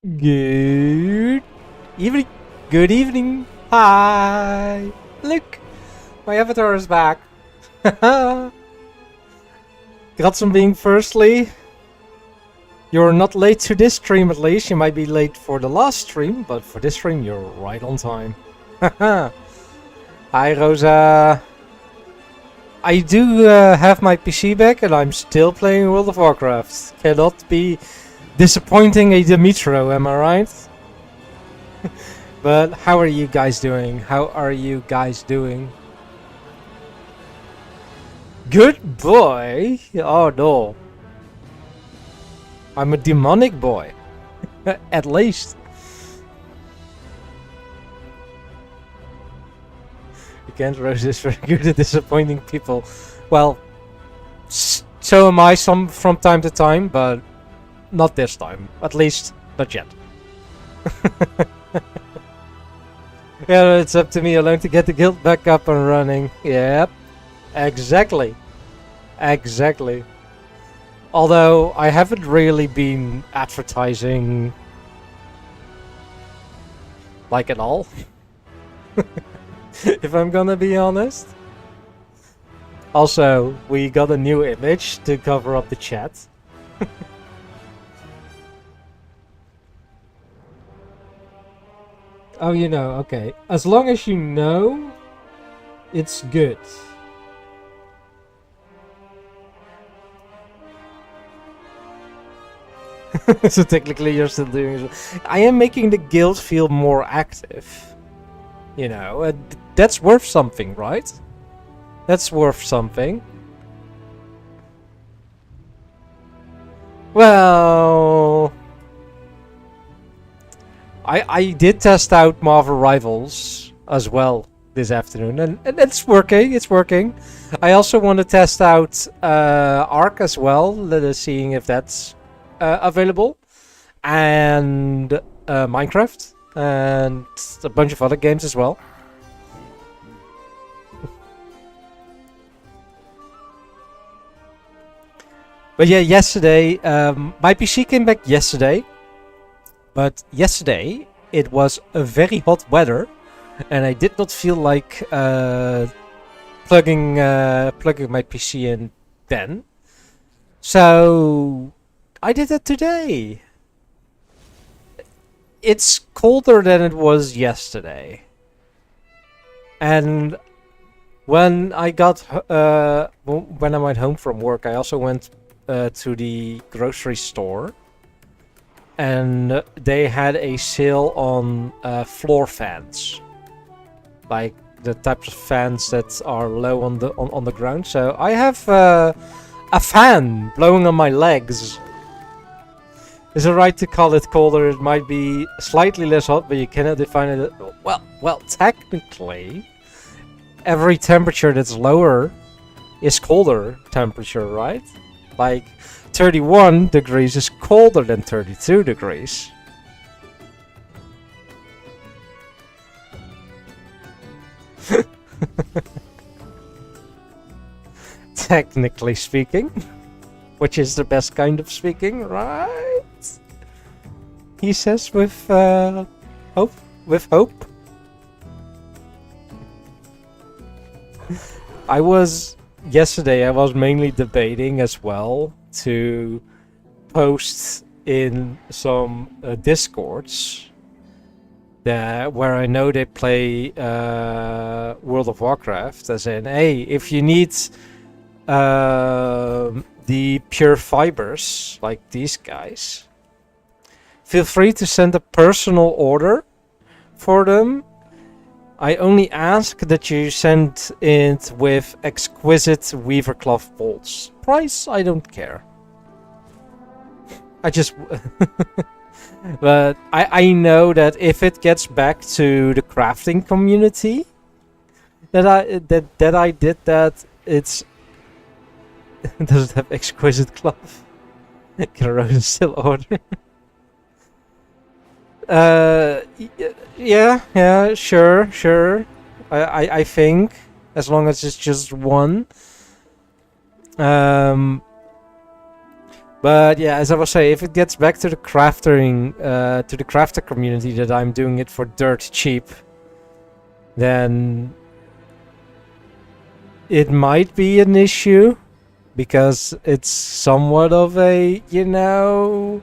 Good evening. Good evening. Hi. Look, my avatar is back. Gratzen being firstly. You're not late to this stream at least. You might be late for the last stream, but for this stream you're right on time. Hi Rosa. I do have my PC back and I'm still playing World of Warcraft. Cannot be disappointing a Dimitro, am I right? But how are you guys doing? How are you guys doing? Good boy? Oh no. I'm a demonic boy. At least. Again, Rose is very good at disappointing people. Well, so am I from time to time, but not this time. At least, not yet. Yeah, it's up to me alone to get the guild back up and running. Yep. Exactly. Exactly. Although, I haven't really been advertising like at all. If I'm gonna be honest. Also, we got a new image to cover up the chat. Oh, you know, okay. As long as you know, it's good. So technically you're still doing it. I am making the guild feel more active. You know, that's worth something, right? That's worth something. Well, I did test out Marvel Rivals as well this afternoon, and it's working. It's working. I also want to test out Ark as well, seeing if that's available, and Minecraft, and a bunch of other games as well. But yeah, yesterday, my PC came back yesterday. But yesterday, it was a very hot weather. And I did not feel like plugging my PC in then. So, I did that today. It's colder than it was yesterday. And when I went home from work, I also went to the grocery store, and they had a sale on floor fans, like the types of fans that are low on the ground. So I have a fan blowing on my legs. Is it right to call it colder? It might be slightly less hot, but you cannot define it. Well, technically, every temperature that's lower is colder temperature, right? Like 31 degrees is colder than 32 degrees. Technically speaking, which is the best kind of speaking, right? He says with hope. With hope. Yesterday I was mainly debating as well to post in some discords where I know they play World of Warcraft, as in, hey, if you need the pure fibers like these guys, feel free to send a personal order for them. I only ask that you send it with exquisite weaver cloth bolts. Price, I don't care. I just... But I know that if it gets back to the crafting community, that I did that, it's... Does it have exquisite cloth? Can I still order? Yeah, sure. I think, as long as it's just one. But yeah, as I was saying, if it gets back to the crafting, to the crafter community that I'm doing it for dirt cheap, then it might be an issue because it's somewhat of a, you know,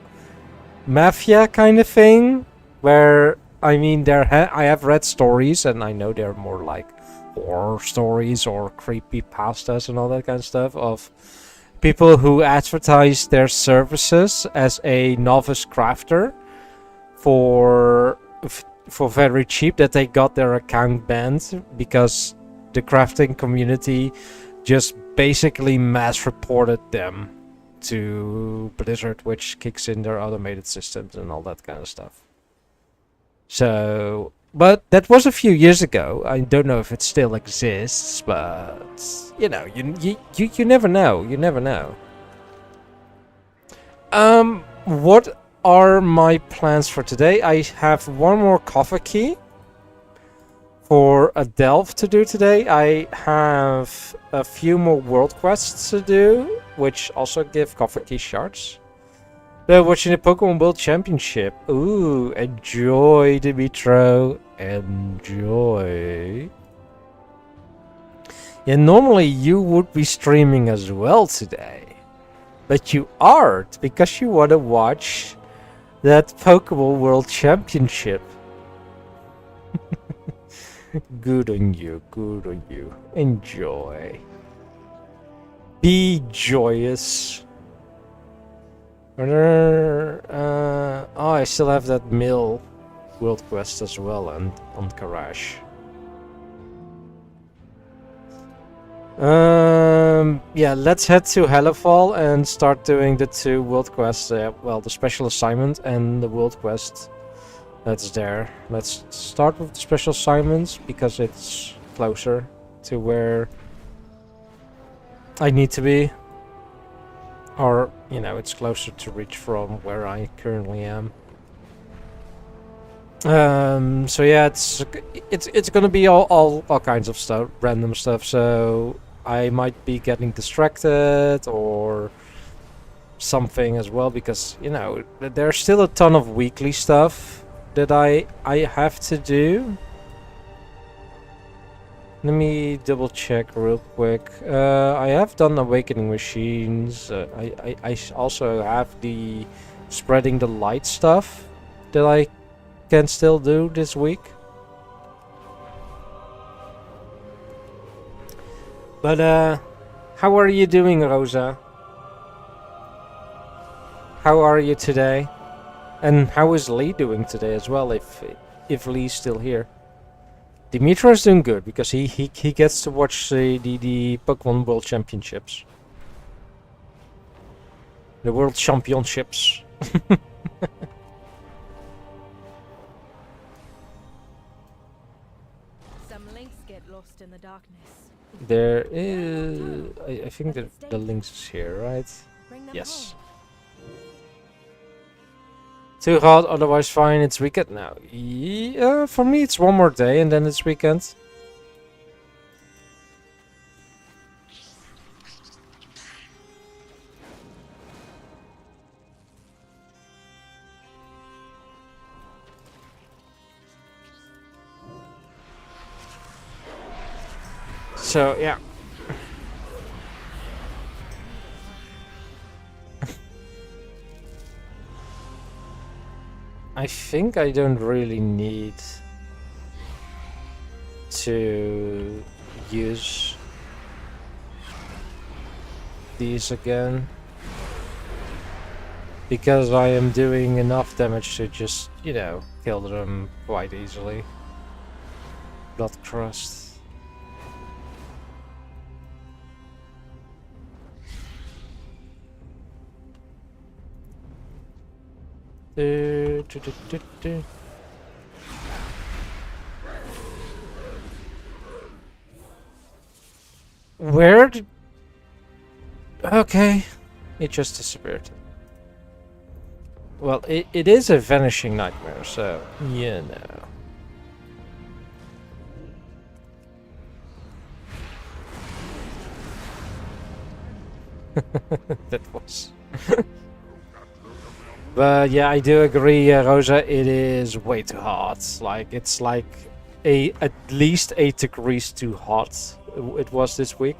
mafia kind of thing. Where I mean, I have read stories, and I know they're more like horror stories or creepy pastas and all that kind of stuff of people who advertise their services as a novice crafter for very cheap, that they got their account banned because the crafting community just basically mass reported them to Blizzard, which kicks in their automated systems and all that kind of stuff. So, but that was a few years ago. I don't know if it still exists, but you know, you never know. You never know. What are my plans for today? I have one more coffee key for a delve to do today. I have a few more world quests to do, which also give coffee key shards. Watching the Pokemon World Championship. Ooh, enjoy, Dimitro. Enjoy. Yeah, normally you would be streaming as well today. But you aren't, because you want to watch that Pokemon World Championship. Good on you, good on you. Enjoy. Be joyous. Oh, I still have that mill world quest as well, and on Karash. Yeah, let's head to Hellafall and start doing the 2 world quests. Well, the special assignment and the world quest that's there. Let's start with the special assignments because it's closer to where I need to be. Or, you know, it's closer to reach from where I currently am. So yeah, it's gonna be all kinds of stuff, random stuff. So I might be getting distracted or something as well, because you know there's still a ton of weekly stuff that I have to do. Let me double check real quick. I have done Awakening Machines. I also have the Spreading the Light stuff that I can still do this week. But how are you doing, Rosa? How are you today? And how is Lee doing today as well, if Lee's still here? Dimitri is doing good because he gets to watch the Pokemon World Championships. The World Championships. Some links get lost in the darkness. There is... I think the links is here, right? Yes. Too hot, otherwise fine, it's weekend now. Yeah, for me it's one more day and then it's weekend. So, yeah. I think I don't really need to use these again, because I am doing enough damage to just, you know, kill them quite easily. Blood Crust. Where did... Okay, it just disappeared. Well, it is a vanishing nightmare, so, you know. That was... But yeah, I do agree, Rosa. It is way too hot. Like it's like at least 8 degrees too hot. It was this week.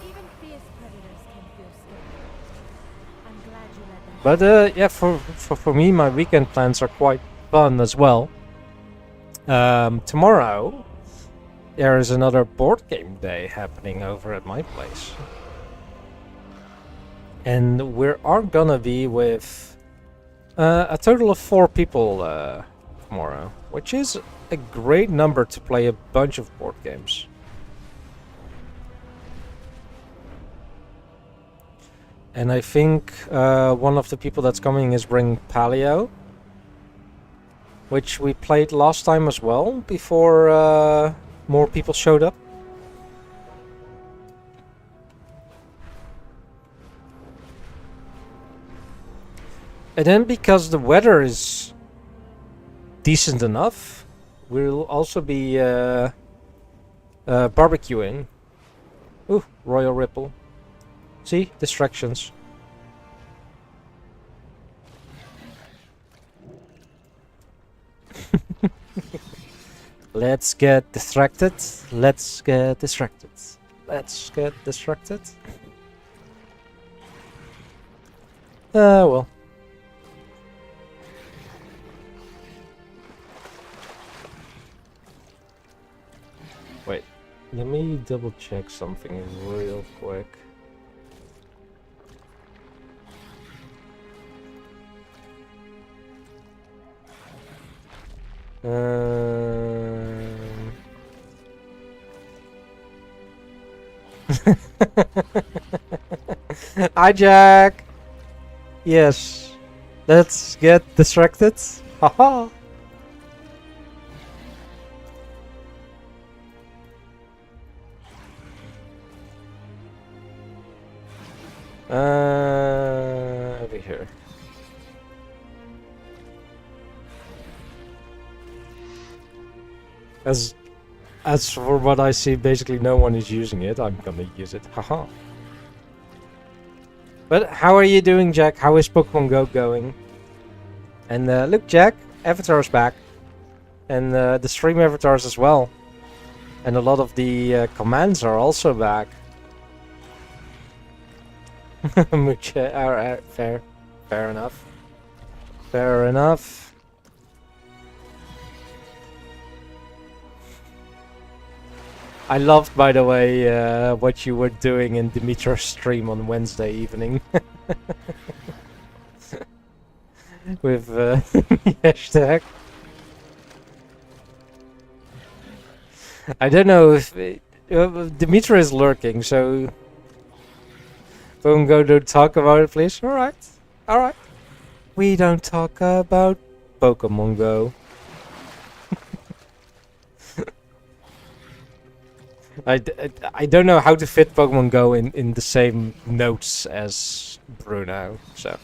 Even fierce predators can feel scary. I'm glad you let them. But yeah, for me, my weekend plans are quite fun as well. Tomorrow, there is another board game day happening over at my place. And we are gonna be with a total of 4 people tomorrow, which is a great number to play a bunch of board games. And I think one of the people that's coming is bringing Paleo, which we played last time as well, before more people showed up. And then because the weather is decent enough, we'll also be barbecuing. Ooh, Royal Ripple. See? Distractions. Let's get distracted. Let's get distracted. Let's get distracted. Well. Wait. Let me double check something real quick. Hi, Jack. Yes. Let's get distracted. Haha. Over here. As for what I see, basically no one is using it. I'm gonna use it. Haha. But how are you doing, Jack? How is Pokemon Go going? And look, Jack, Avatar's back. And the stream avatars as well. And a lot of the commands are also back. Fair. Fair enough. Fair enough. I loved, by the way, what you were doing in Dimitri's stream on Wednesday evening. With hashtag. I don't know if Dimitri is lurking, so don't talk about it, please. Alright. Alright. We don't talk about Pokemon Go. I don't know how to fit Pokemon Go in the same notes as Bruno, so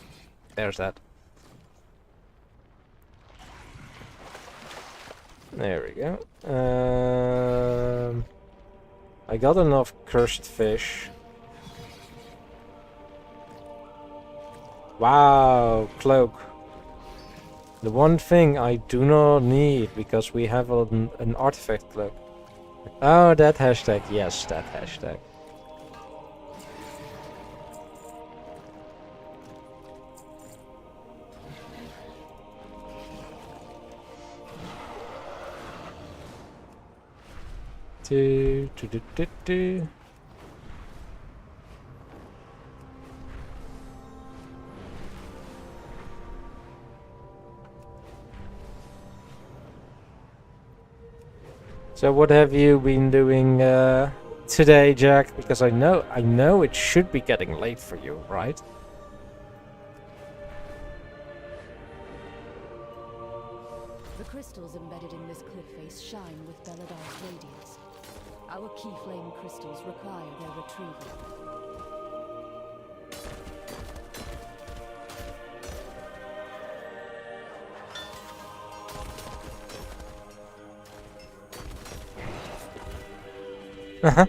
there's that. There we go. I got enough cursed fish. Wow, cloak. The one thing I do not need because we have an artifact cloak. Oh, that hashtag. Yes, that hashtag. Do. So what have you been doing today, Jack? Because I know it should be getting late for you, right? The crystals embedded in this cliff face shine with Beladar's radiance. Our key flame crystals require their retrieval. Uh-huh.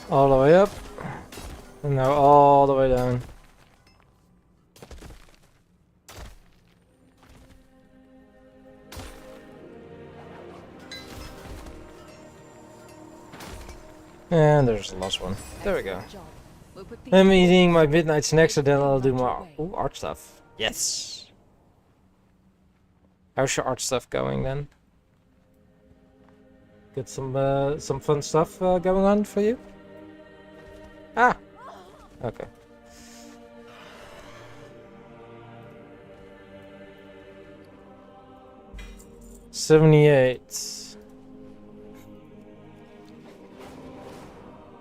All the way up. And now all the way down. And there's the last one. There we go. Excellent job. We'll put these I'm forces eating my together midnight snacks and then I'll do right my away. art stuff. Yes. How's your art stuff going then? Get some fun stuff going on for you? Ah. Okay. $78.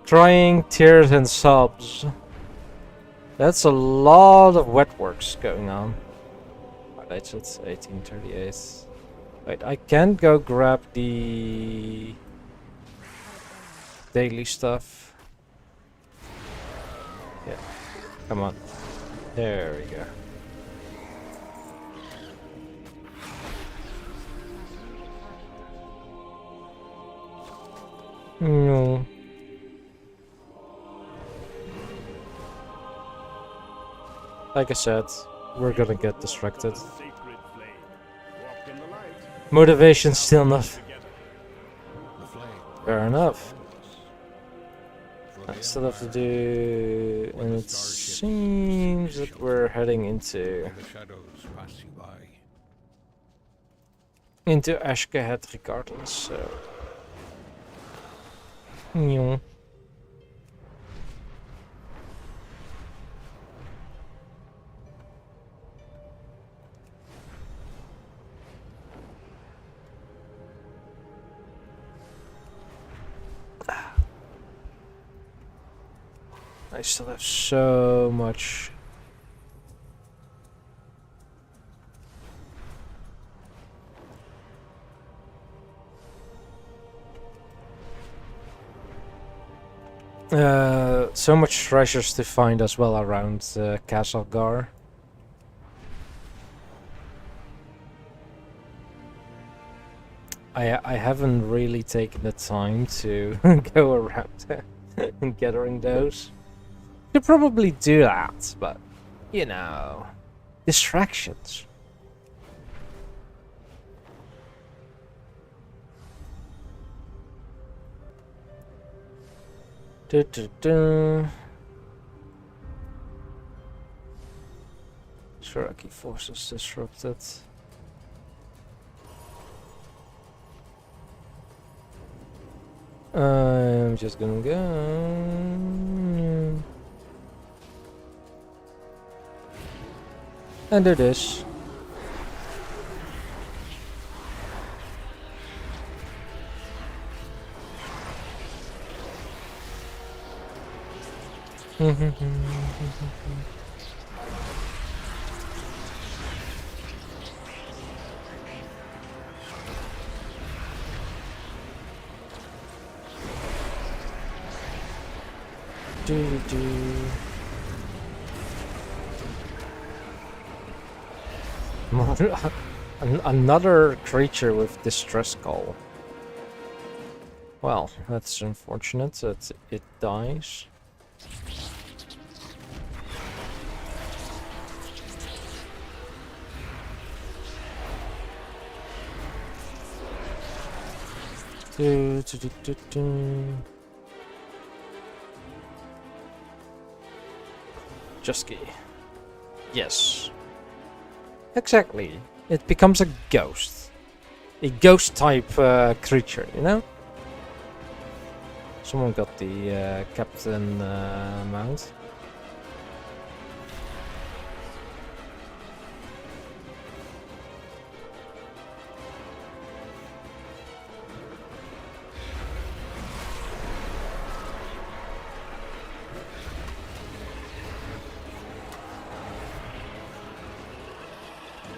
Trying tears and sobs. That's a lot of wet works going on. Alright, so it's 1838. Wait, I can go grab the daily stuff. Yeah, come on. There we go. No. Like I said, we're gonna get distracted. Motivation's still not. Fair enough. I still have to do, and it seems that we're heading into Ashkehead regardless. So, yeah. I still have so much. So much treasures to find as well around Castle Gar. I haven't really taken the time to go around and gathering those. Could probably do that, but you know, distractions. Shiraki forces disrupted. I'm just gonna go and do this. Another creature with distress call. Well, that's unfortunate that it dies. Jusky. Yes. Exactly. It becomes a ghost. A ghost type creature, you know? Someone got the captain mount.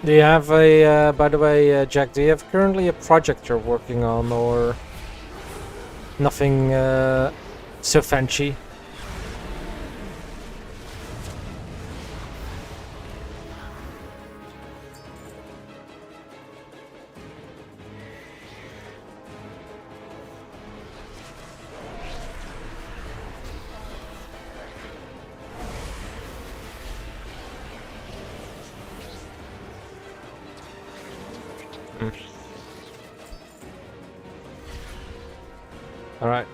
Do you have a, by the way, Jack, do you have currently a project you're working on, or nothing so fancy? Alright,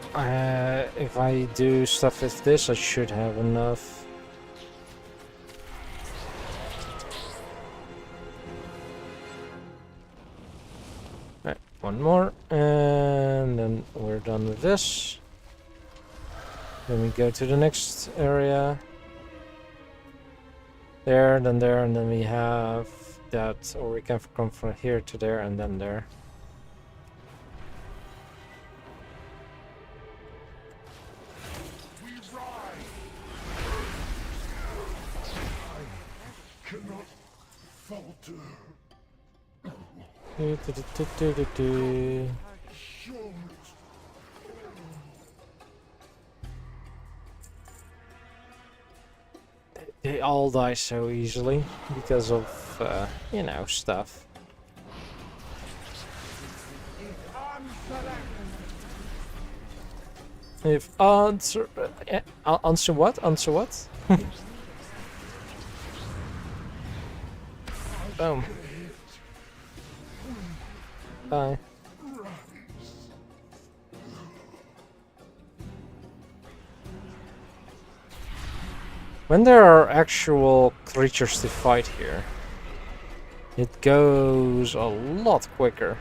if I do stuff with this, I should have enough. Right, one more, and then we're done with this. Then we go to the next area. There, and then we have that, or we can come from here to there and then there. Cannot falter. They all die so easily because of, you know, stuff. If answer answer what? Answer what? Boom. Bye. When there are actual creatures to fight here, it goes a lot quicker.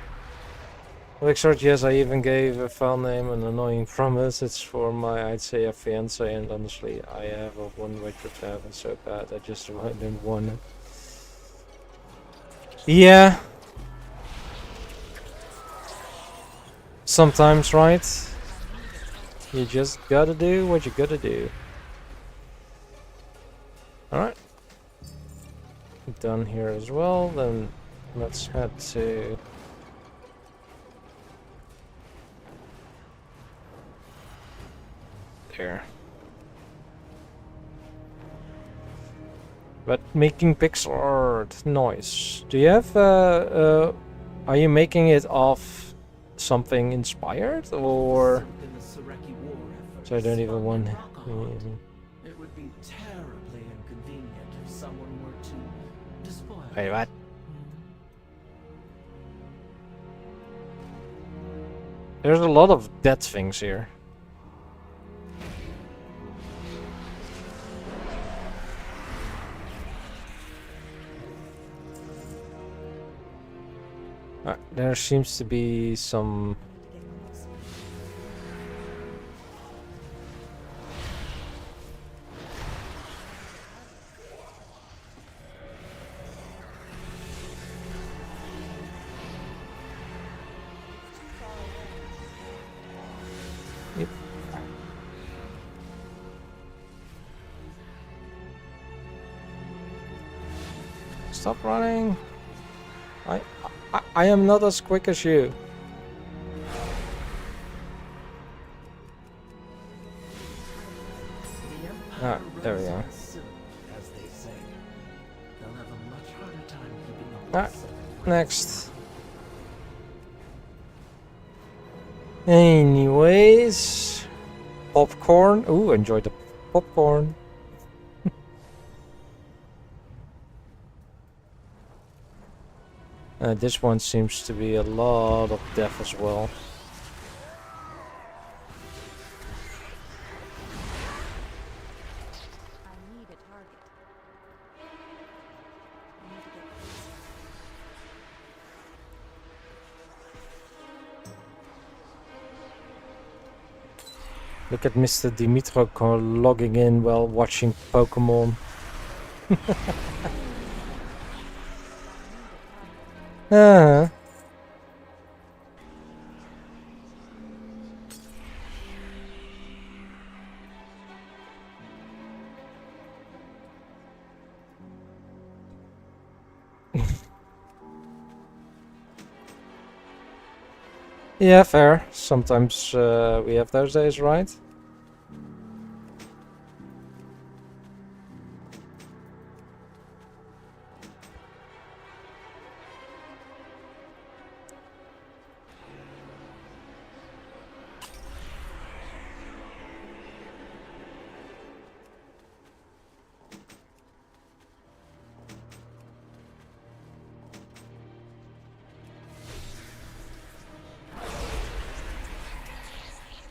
Lixard, yes, I even gave a file name an annoying promise. It's for my, I'd say, a fiance, and honestly, I have a one-way trip to heaven so bad, I just didn't want it. Yeah. Sometimes, right? You just gotta do what you gotta do. Alright. Done here as well, then let's head to... there. But making pixel art, nice. Do you have, are you making it off something inspired, or... So I don't even want... It would be terribly inconvenient if someone were to despoil. Wait, what? There's a lot of dead things here. There seems to be some... Yep. Stop running! I am not as quick as you. Ah, there we go. Ah, next. Anyways, popcorn. Ooh, enjoy the popcorn. This one seems to be a lot of death as well. I need a target. I need to get Look at Mr. Dimitro logging in while watching Pokemon. Uh-huh. Yeah, fair. Sometimes we have those days, right?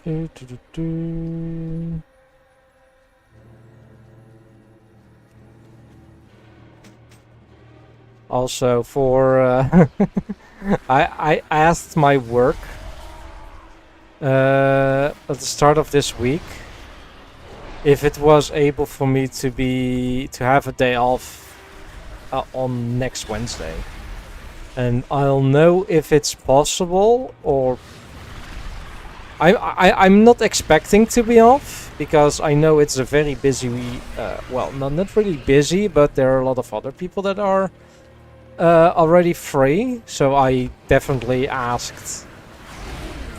Do. Also, for I asked my work at the start of this week if it was able for me to have a day off on next Wednesday, and I'll know if it's possible or. I'm not expecting to be off because I know it's a very busy. Well, not really busy, but there are a lot of other people that are already free. So I definitely asked,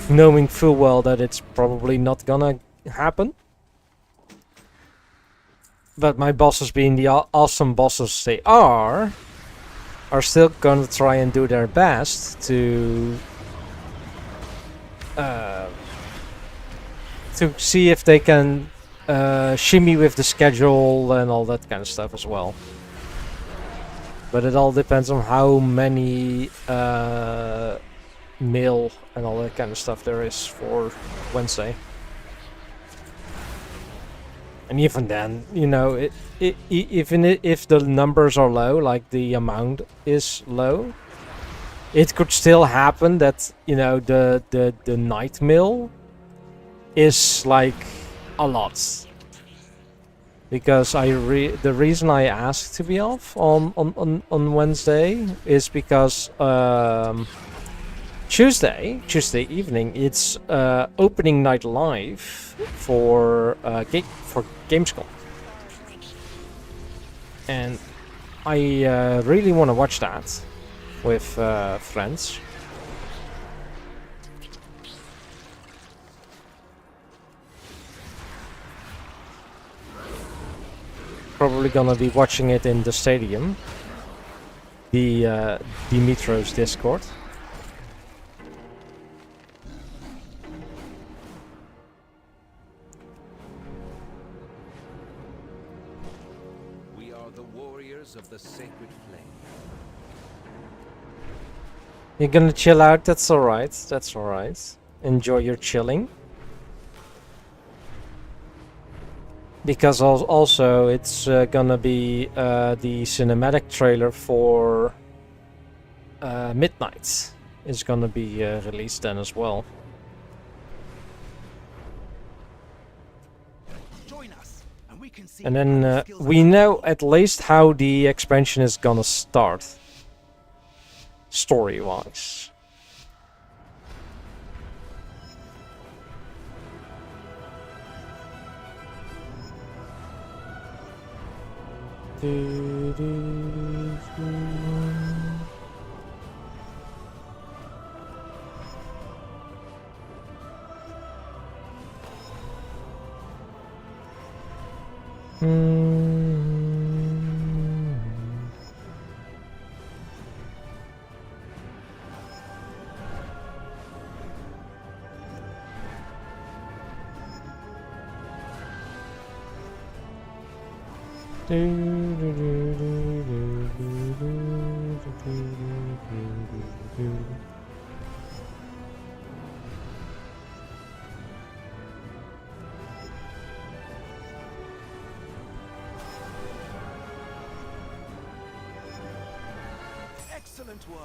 knowing full well that it's probably not gonna happen. But my bosses, being the awesome bosses they are still gonna try and do their best to see if they can shimmy with the schedule and all that kind of stuff as well. But it all depends on how many mail and all that kind of stuff there is for Wednesday. And even then, you know, even if the numbers are low, like the amount is low, it could still happen that, you know, the night mail is like a lot. Because the reason I asked to be off on Wednesday is because Tuesday evening it's opening night live for Gamescom, and I really want to watch that with friends. Probably gonna be watching it in the stadium, the Dimitro's Discord. We are the warriors of the sacred flame. You're gonna chill out? That's alright. That's alright. Enjoy your chilling. Because also it's gonna be the cinematic trailer for Midnight is gonna be released then as well. Join us, and we can see. And then we know at least how the expansion is gonna start, story-wise. Excellent work.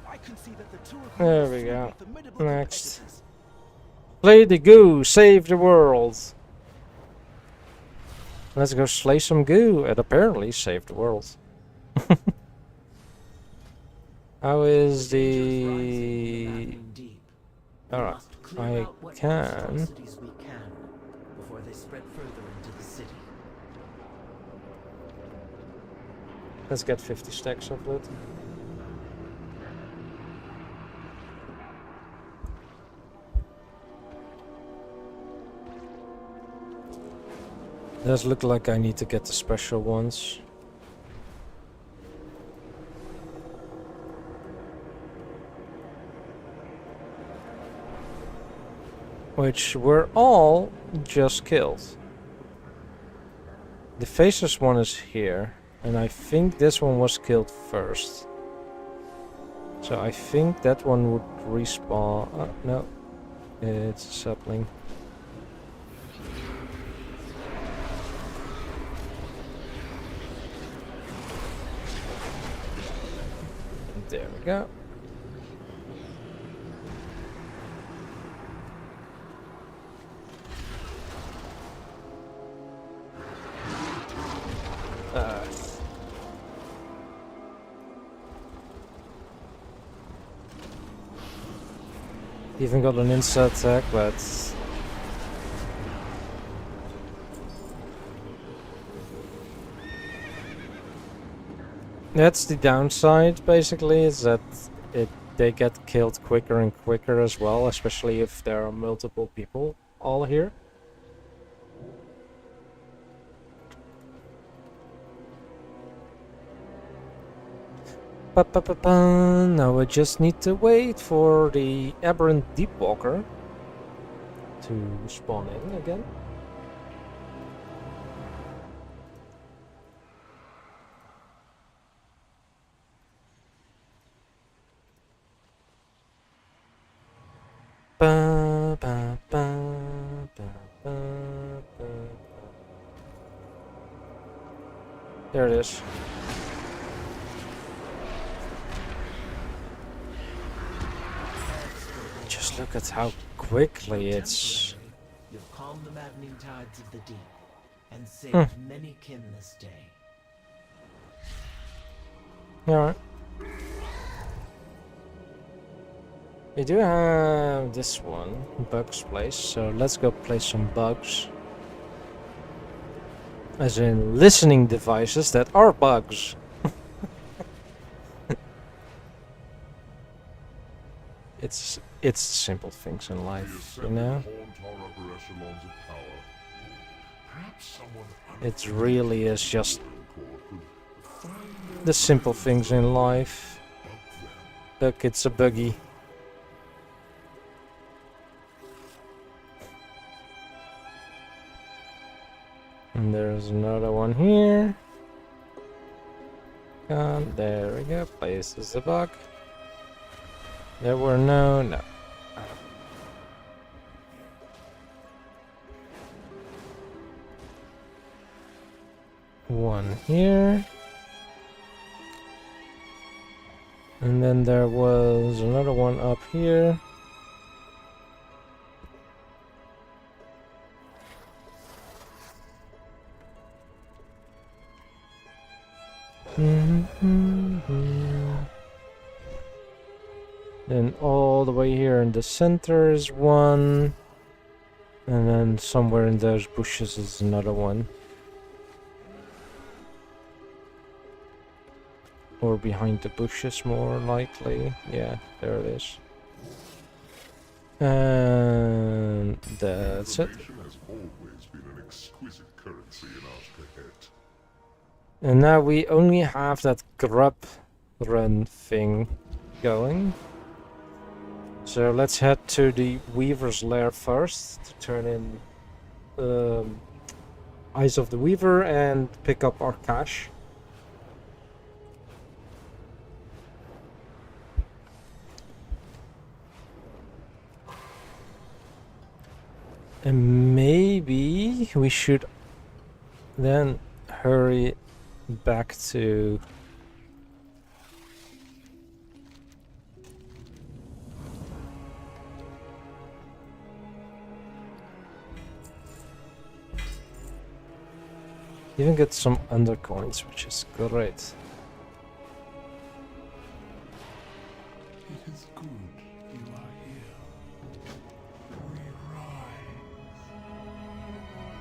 I can see that the two of you There are we truly go. formidable Next. competitors. Play the goo, save the world. Let's go slay some goo and apparently save the world. How is Rising, the... battling deep. We Alright, must clear I out what can. monstrosities we can before they spread further into the city. Let's get 50 stacks of loot. Does look like I need to get the special ones. Which were all just killed. The faceless one is here, and I think this one was killed first. So I think that one would respawn. No, It's a sapling. There we go. Even got an inside attack, but that's the downside. Basically, is that they get killed quicker and quicker as well, especially if there are multiple people all here. Now I just need to wait for the aberrant Deepwalker to spawn in again. There it is. Just look at how quickly it's... You've calmed the maddening tides of the deep and saved many kin this day. Alright. We do have this one, Bugs Place, so let's go play some bugs. As in listening devices that are bugs. It's the simple things in life, you know? It really is just the simple things in life. Look, it's a buggy. And there's another one here. And there we go. Places the bug. There were no. One here. And then there was another one up here. Then all the way here in the center is one. And then somewhere in those bushes is another one. Or behind the bushes, more likely. Yeah, there it is. And that's it. Has always been an exquisite currency in Ashkahet. And now we only have that grub run thing going. So let's head to the Weaver's Lair first to turn in Eyes of the Weaver and pick up our cash. And maybe we should then hurry back to even get some undercoins, which is great. It is good you are here. We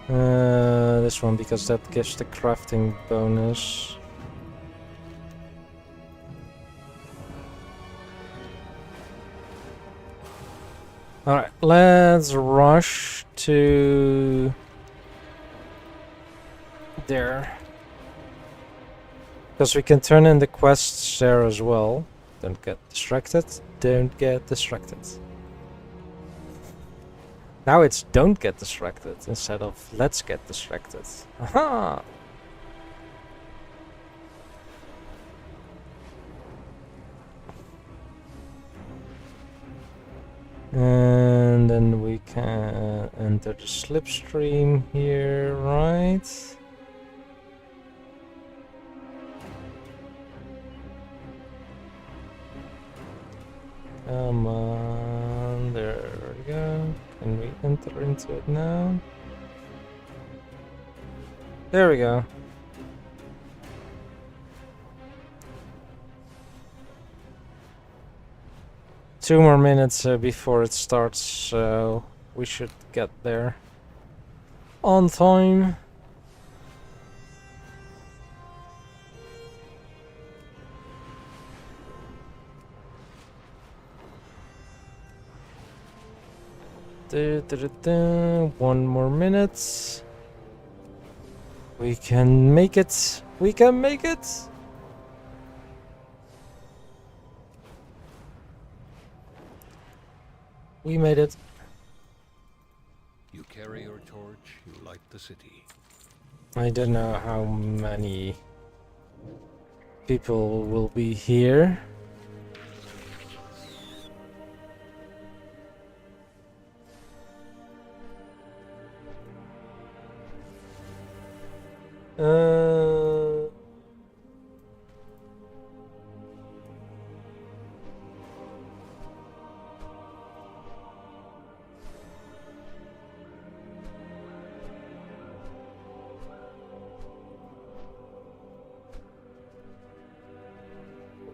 rise. This one, because that gives the crafting bonus. Alright, let's rush to there. Because we can turn in the quests there as well. Don't get distracted. Don't get distracted. Now it's don't get distracted instead of let's get distracted. Aha! And then enter the slipstream here, right? Come on, there we go. Can we enter into it now? There we go. Two more minutes before it starts, so we should get there on time. One more minute. We can make it. We can make it. We made it. You carry your torch, you light the city. I don't know how many people will be here.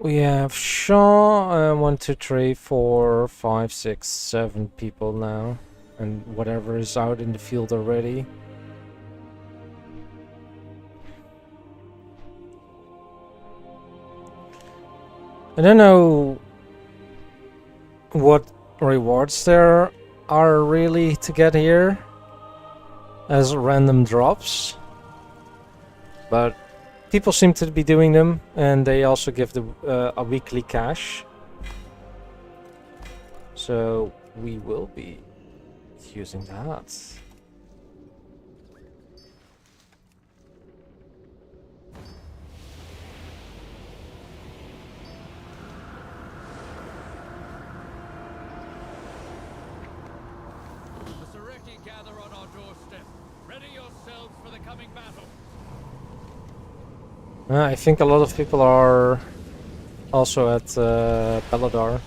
We have Shaw, 1, 2, 3, 4, 5, 6, 7 people now, and whatever is out in the field already. I don't know what rewards there are really to get here as random drops, but people seem to be doing them, and they also give a weekly cash. So we will be using that. The Sereki gather on our doorstep. Ready yourselves for the coming battle. I think a lot of people are also at Belladar.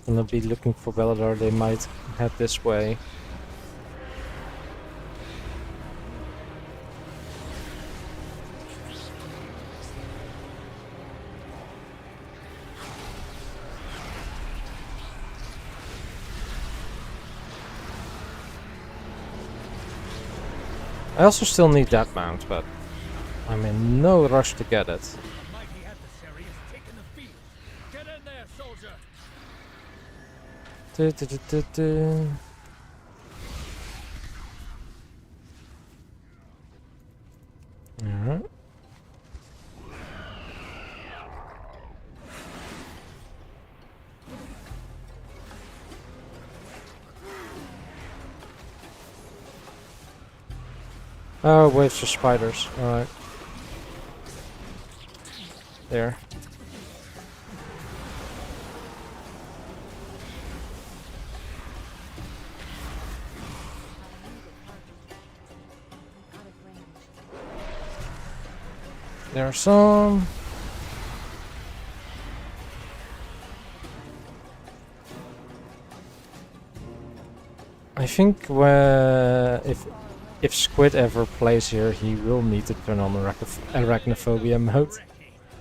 Gonna be looking for Belladar. They might head this way. I also still need that mount, but I'm in no rush to get it. The mighty adversary has taken the field. Get in there, soldier. Alright. Oh, waves of spiders. Alright. There. There are some. I think if Squid ever plays here, he will need to turn on arachnophobia mode.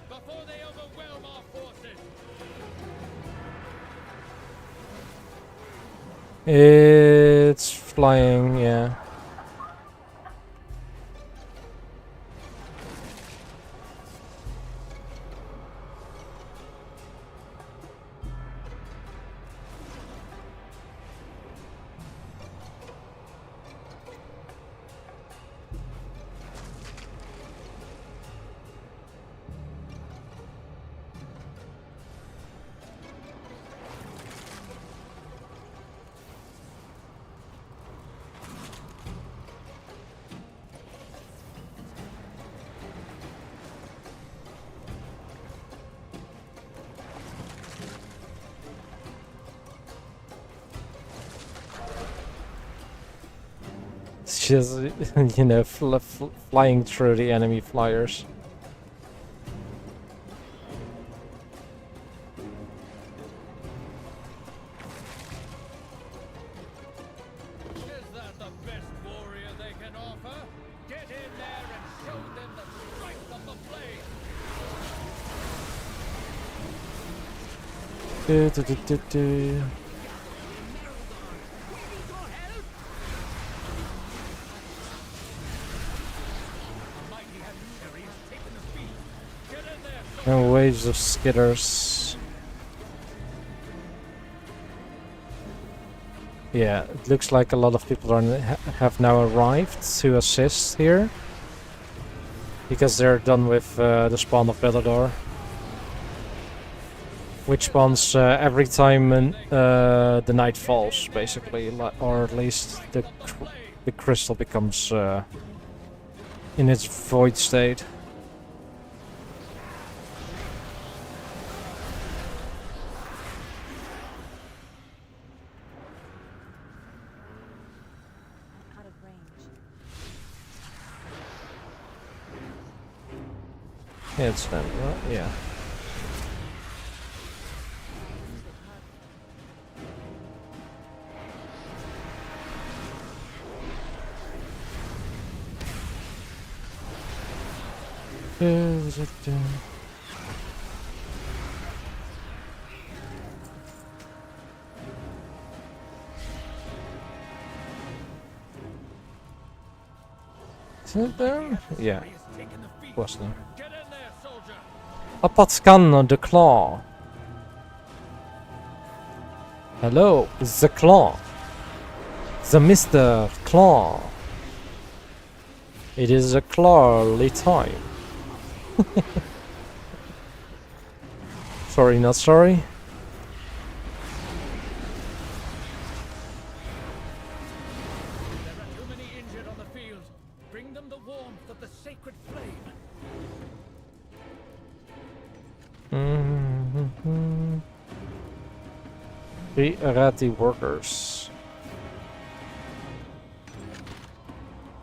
Before they overwhelm our forces. It's flying, yeah. just, you know, flying through the enemy flyers. Is that the best warrior they can offer? Get in there and show them the strength of the blade! Do. Mighty adversary has taken the field. Get in there, And waves of skitters. Yeah, it looks like a lot of people are have now arrived to assist here. Because they're done with the spawn of Bellador. Which spawns every time the night falls, basically. Or at least the crystal becomes in its void state. Out of range. Yeah, it's them, right? Yeah. Isn't it there? Yeah, has taken the field. was there. Get in there, soldier! Apatkan the Claw. Hello, the Claw. The Mr. Claw. It is a clawly time. Sorry, not sorry. There are too many injured on the field. Bring them the warmth of the sacred flame. The Arati workers.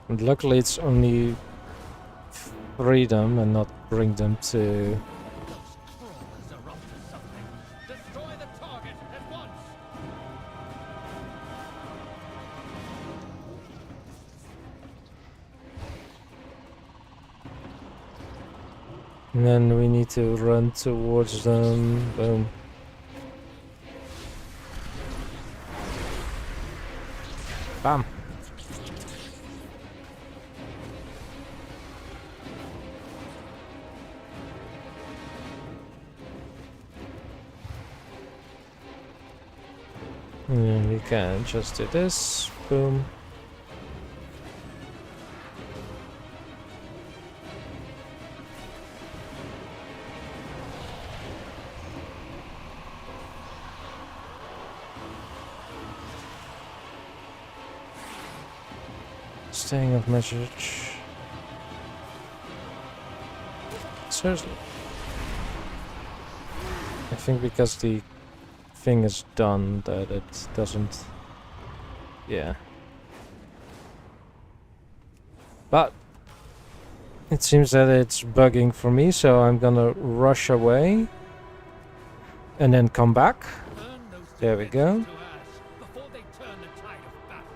And luckily it's only freedom and not bring them to... Those crawlers are up to something. Destroy the target at once! And then we need to run towards them. Boom. Bam. And then we can just do this. Boom. Staying of message. Seriously. I think because the thing is done that it doesn't... Yeah. But it seems that it's bugging for me, so I'm gonna rush away and then come back. Burn those There we go. defenses to ash before they turn the tide of battle.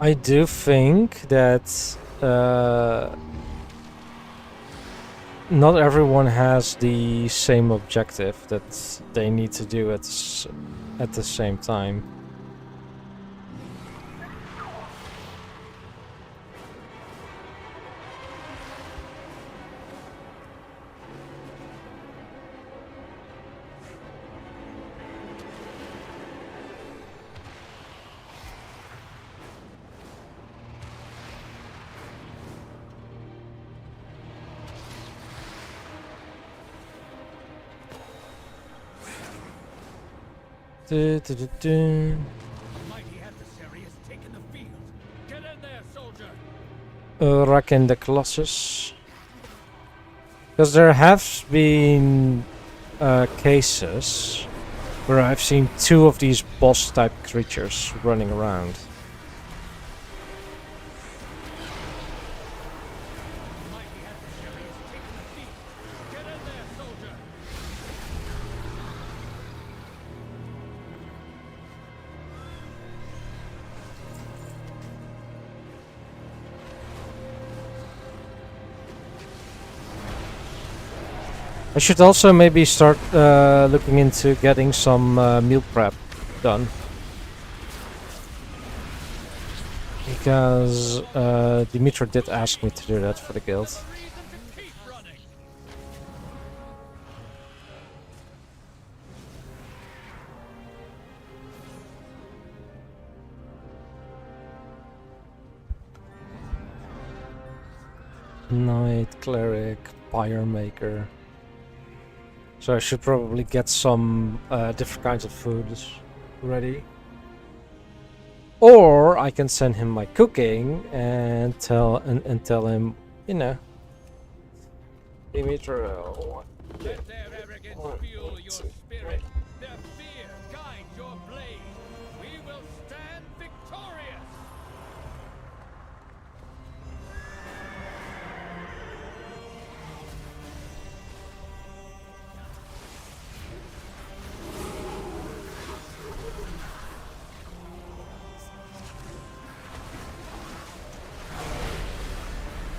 I do think that not everyone has the same objective that they need to do at the same time. Du, du, du, du. A mighty adversary has taken the field. Get in there, soldier. Rack in the Colossus. Because there have been cases where I've seen 2 of these boss type creatures running around. A mighty adversary has taken the field. Get in there, soldier. I should also maybe start looking into getting some meal prep done. Because Dimitri did ask me to do that for the guild. Reason to keep running. Knight, cleric, pyre maker. So I should probably get some different kinds of foods ready. Or I can send him my cooking and tell him, you know, Dimitri. Let their arrogance fuel your spirit. Their fear guide your blade. We will stand victorious.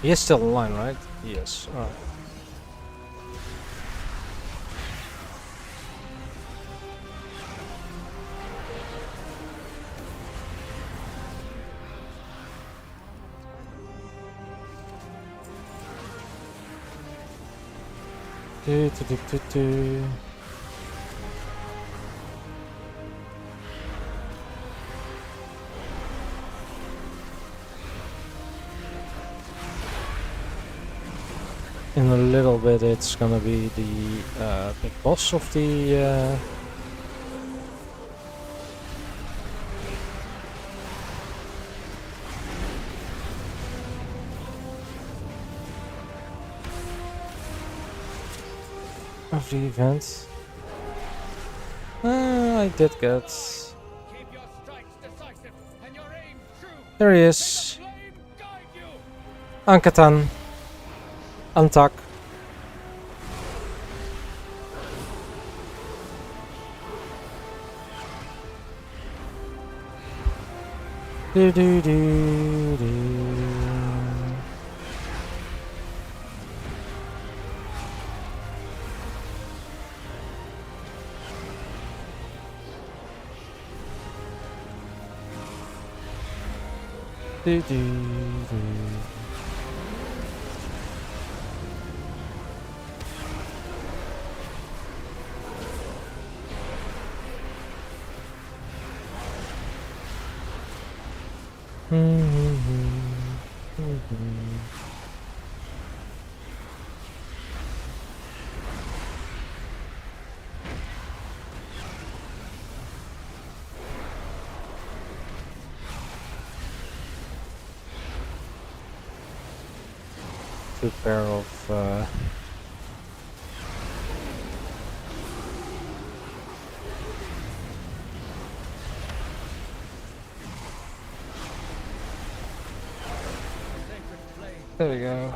He is still online, right? Yes. Alright. Do, do, do, do, do. In a little bit, it's gonna be the big boss of the. Of the event. I did get. Keep your strikes decisive and your aim true. There he Let is. the flame guide you. Ankatan. Antak. Do do do do. Do do do. Two pair of Sacred flame. there we go.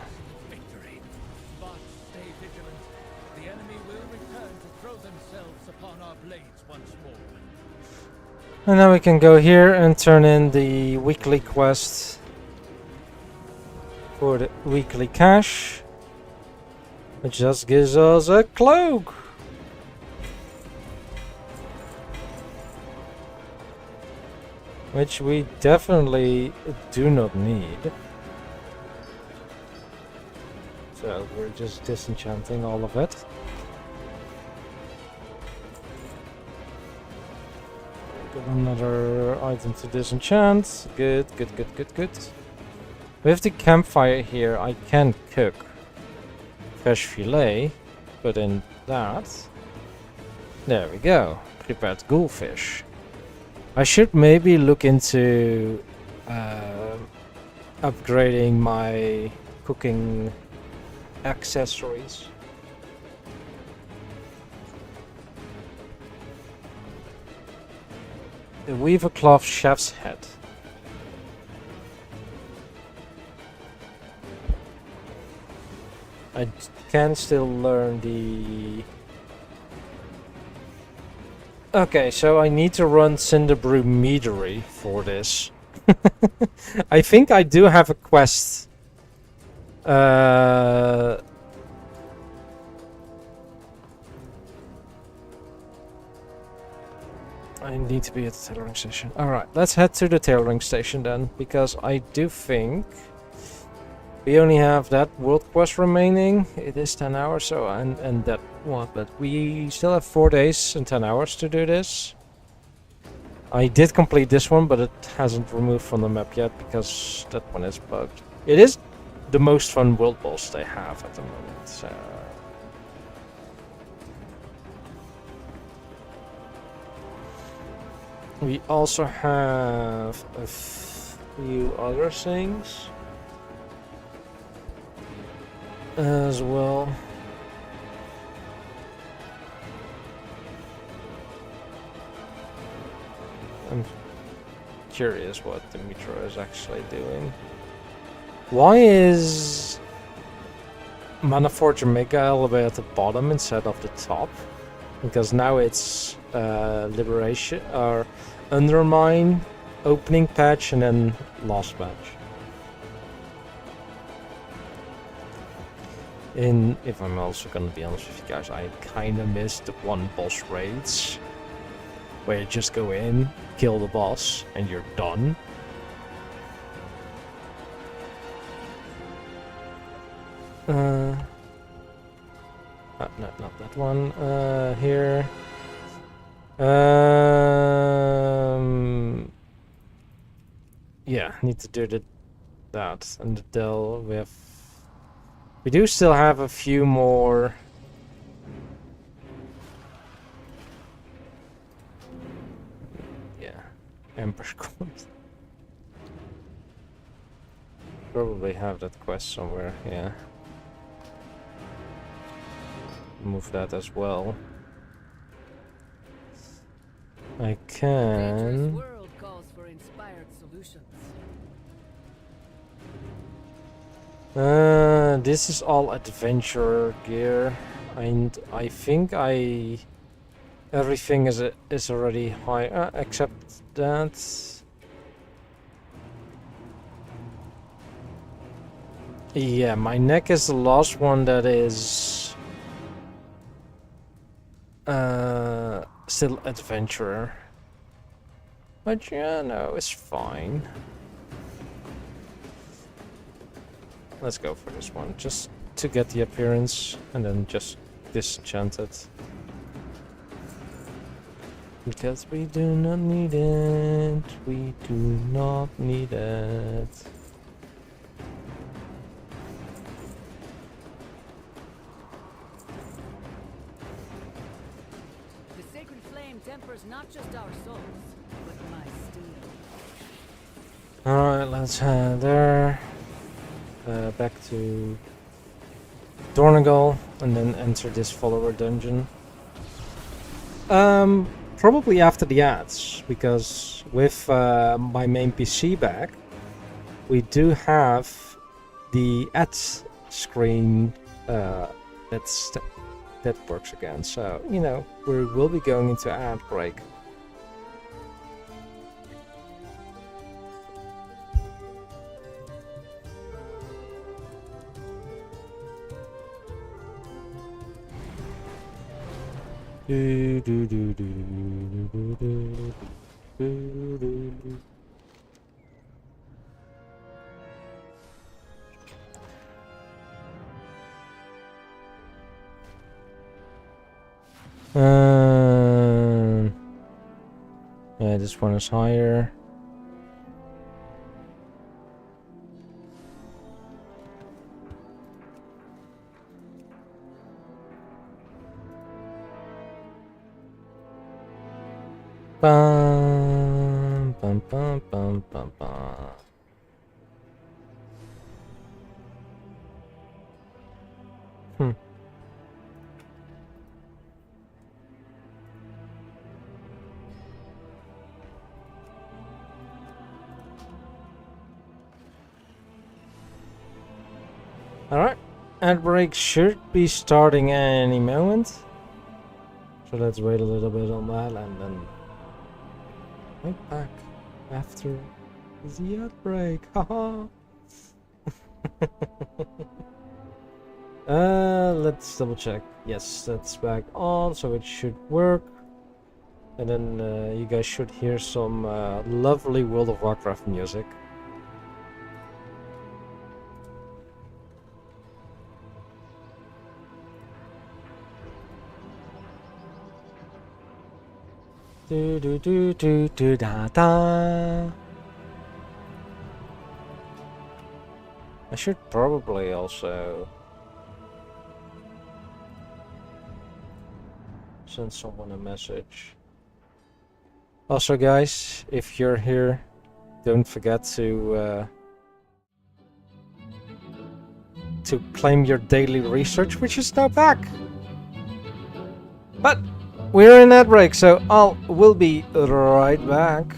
Victory. But stay vigilant. The enemy will return to throw themselves upon our blades once more. And now we can go here and turn in the weekly quest for the weekly cash, which just gives us a cloak. Which we definitely do not need. So we're just disenchanting all of it. Got another item to disenchant. Good, good, good, good, good. With the campfire here, I can cook fresh fillet. Put in that. There we go. prepared goldfish. I should maybe look into upgrading my cooking accessories. The weaver cloth chef's hat. I can still learn the... Okay, so I need to run Cinderbrew Meadery for this. I think I do have a quest. I need to be at the tailoring station. Alright, let's head to the tailoring station then, because I do think we only have that world quest remaining. It is 10 hours, so and that one, but we still have 4 days and 10 hours to do this. I did complete this one, but it hasn't removed from the map yet because that one is bugged. It is the most fun world boss they have at the moment. So. We also have a few other things as well. I'm curious what the Metro is actually doing. Why is Mana Forge Mega Elevator at the bottom instead of the top? Because now it's Liberation or Undermine, Opening Patch, and then Lost Patch. If I'm also gonna be honest with you guys, I kinda missed the one boss raids where you just go in, kill the boss, and you're done. No, not that one. Here. Yeah, need to do that and the Dell. We do still have a few more. Yeah, Emperor's Court. Probably have that quest somewhere. Yeah. Move that as well. I can. World calls for inspired solutions. This is all adventurer gear, and I think everything is already high except that. Yeah, my neck is the last one that is still adventurer. But yeah, no, it's fine. Let's go for this one, just to get the appearance, and then just disenchant it. Because we do not need it. We do not need it. The sacred flame tempers not just our souls, but my steel. Alright, let's head there. Back to Dornagal, and then enter this follower dungeon. Probably after the ads, because with my main PC back, we do have the ads screen that works again. So, you know, we will be going into ad break. Do, do, do, do, do, do, do, do, do. Yeah, this one is higher. Bum, bum, bum, bum, bum, bum. Hmm. Alright, ad break should be starting any moment. So let's wait a little bit on that and then right back after the ad break. Haha. Let's double check. Yes, that's back on, so it should work. And then you guys should hear some lovely World of Warcraft music. Do do do do do da da. I should probably also send someone a message. Also, guys, if you're here, don't forget to claim your daily research, which is now back. But we're in that break, so we'll be right back.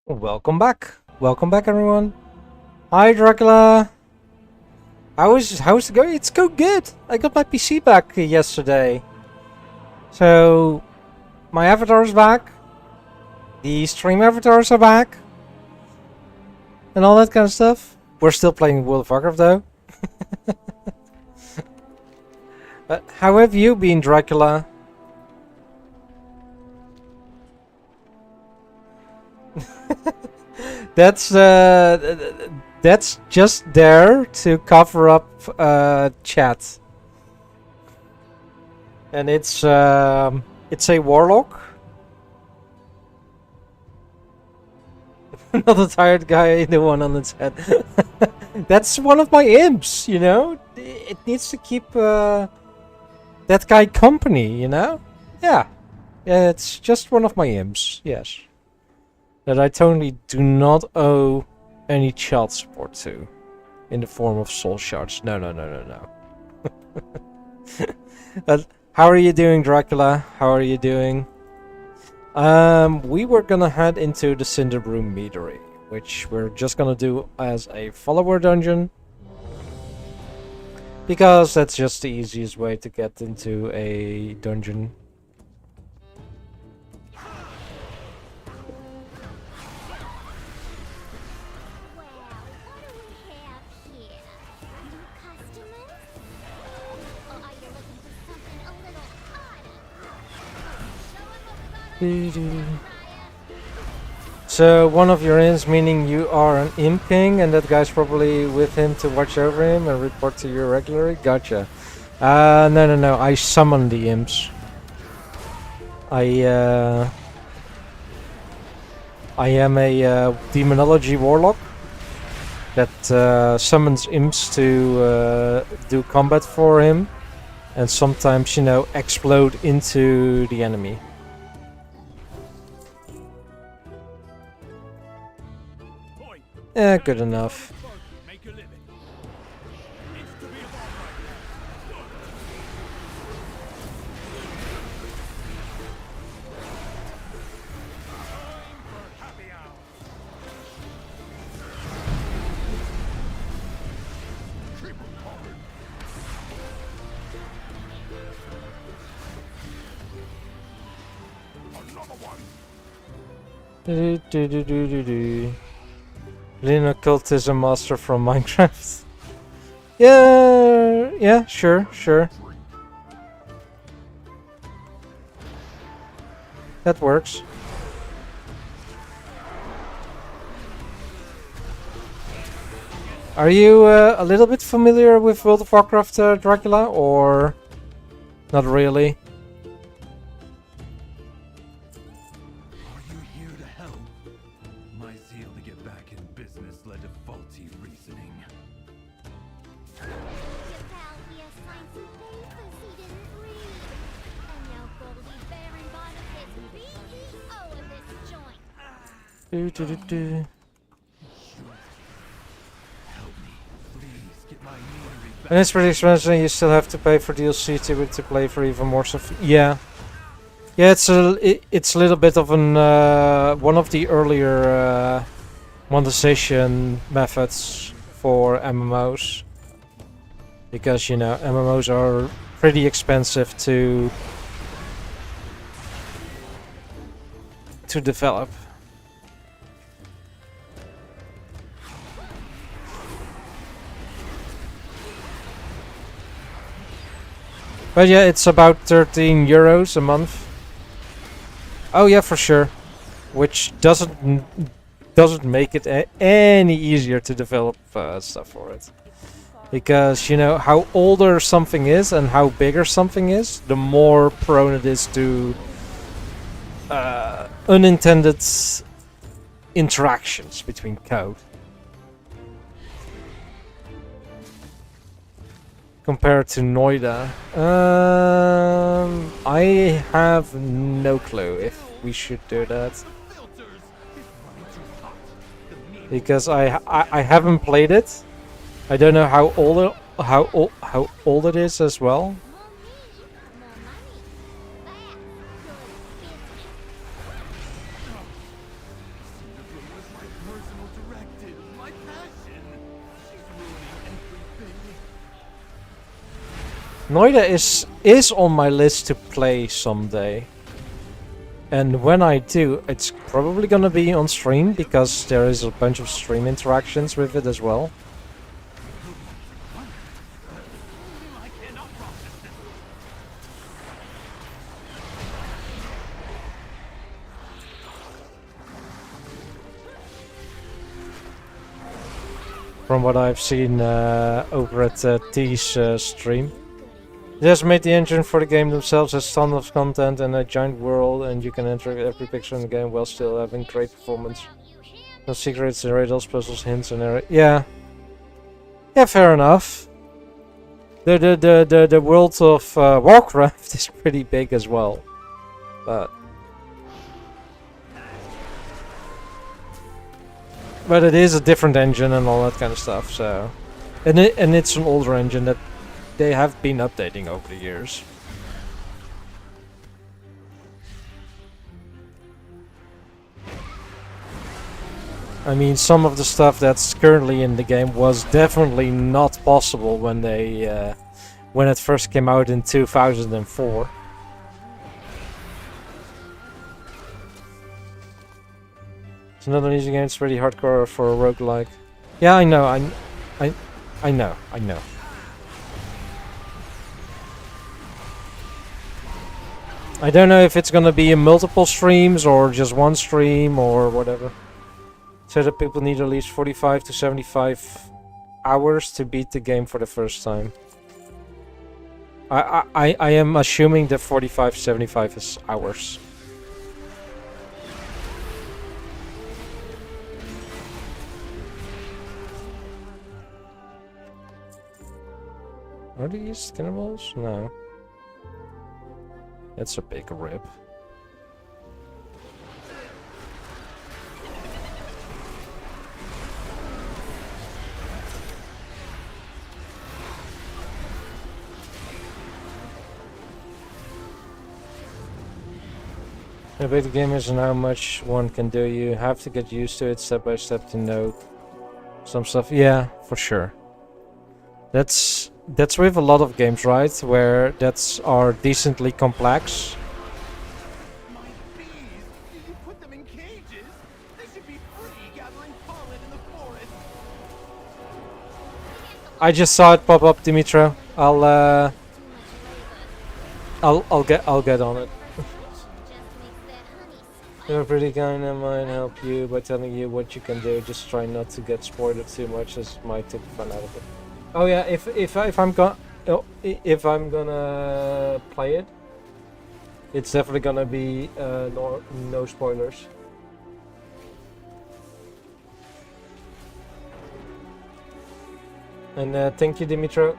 Welcome back. Welcome back, everyone. Hi, Dracula. How's it going? It's going good. I got my PC back yesterday. So, my avatar is back. The stream avatars are back. And all that kind of stuff. We're still playing World of Warcraft, though. How have you been, Dracula? That's That's just there to cover up chat. And it's a warlock. Not a tired guy, the one on its head. That's one of my imps, you know? It needs to keep that guy company, you know? Yeah. Yeah, it's just one of my imps, yes. That I totally do not owe any child support to. In the form of soul shards. No. But how are you doing, Dracula? How are you doing? We were gonna head into the Cinderbroom Meadery, which we're just gonna do as a follower dungeon. Because that's just the easiest way to get into a dungeon. So one of your ins, meaning you are an imping, and that guy's probably with him to watch over him and report to you regularly? Gotcha. No. I summon the imps. I am a demonology warlock that summons imps to do combat for him, and sometimes, you know, explode into the enemy. Good enough. Make a living. It's to be time for happy hour. Keep 'em coming. Another one. Lean occultism master from Minecraft. Yeah, sure. That works. Are you a little bit familiar with World of Warcraft, Dracula, or not really? Are you here to help? My zeal to get back in business led to faulty reasoning. And it's pretty expensive, and you still have to pay for DLC to play for even more stuff. Yeah, it's a little bit of an one of the earlier monetization methods for MMOs, because, you know, MMOs are pretty expensive to develop. But yeah, it's about 13 euros a month. Oh yeah, for sure. Which doesn't make it any easier to develop stuff for it. Because, you know, how older something is and how bigger something is, the more prone it is to unintended interactions between code. Compared to Noida, I have no clue if we should do that, because I haven't played it. I don't know how old it is as well. Noida is on my list to play someday. And when I do, it's probably gonna be on stream, because there is a bunch of stream interactions with it as well. from what I've seen over at T's stream. It has made the engine for the game themselves has tons of content and a giant world, and you can enter every picture in the game while still having great performance. No secrets, riddles, puzzles, hints, and yeah. Yeah, fair enough. The world of Warcraft is pretty big as well, but it is a different engine and all that kind of stuff. So, and it's an older engine that they have been updating over the years. I mean, some of the stuff that's currently in the game was definitely not possible when they when it first came out in 2004. It's not an easy game. It's pretty hardcore for a roguelike. Yeah, I know. I know. I don't know if it's gonna be in multiple streams or just one stream or whatever. So that people need at least 45 to 75 hours to beat the game for the first time. I am assuming that 45 to 75 is hours. Are these cannibals? No. That's a big rip. The big game is and how much one can do. You have to get used to it step by step to know some stuff. Yeah, for sure. That's with a lot of games, right? Where that's are decently complex. My bees! You put them in cages? They should be free gathering pollen in the forest. I just saw it pop up, Dimitro. I'll get on it. You're a pretty kind and might help you by telling you what you can do. Just try not to get spoiled too much, as might take the fun out of it. Oh yeah, if I'm gonna play it, it's definitely gonna be no spoilers. And thank you, Dimitro.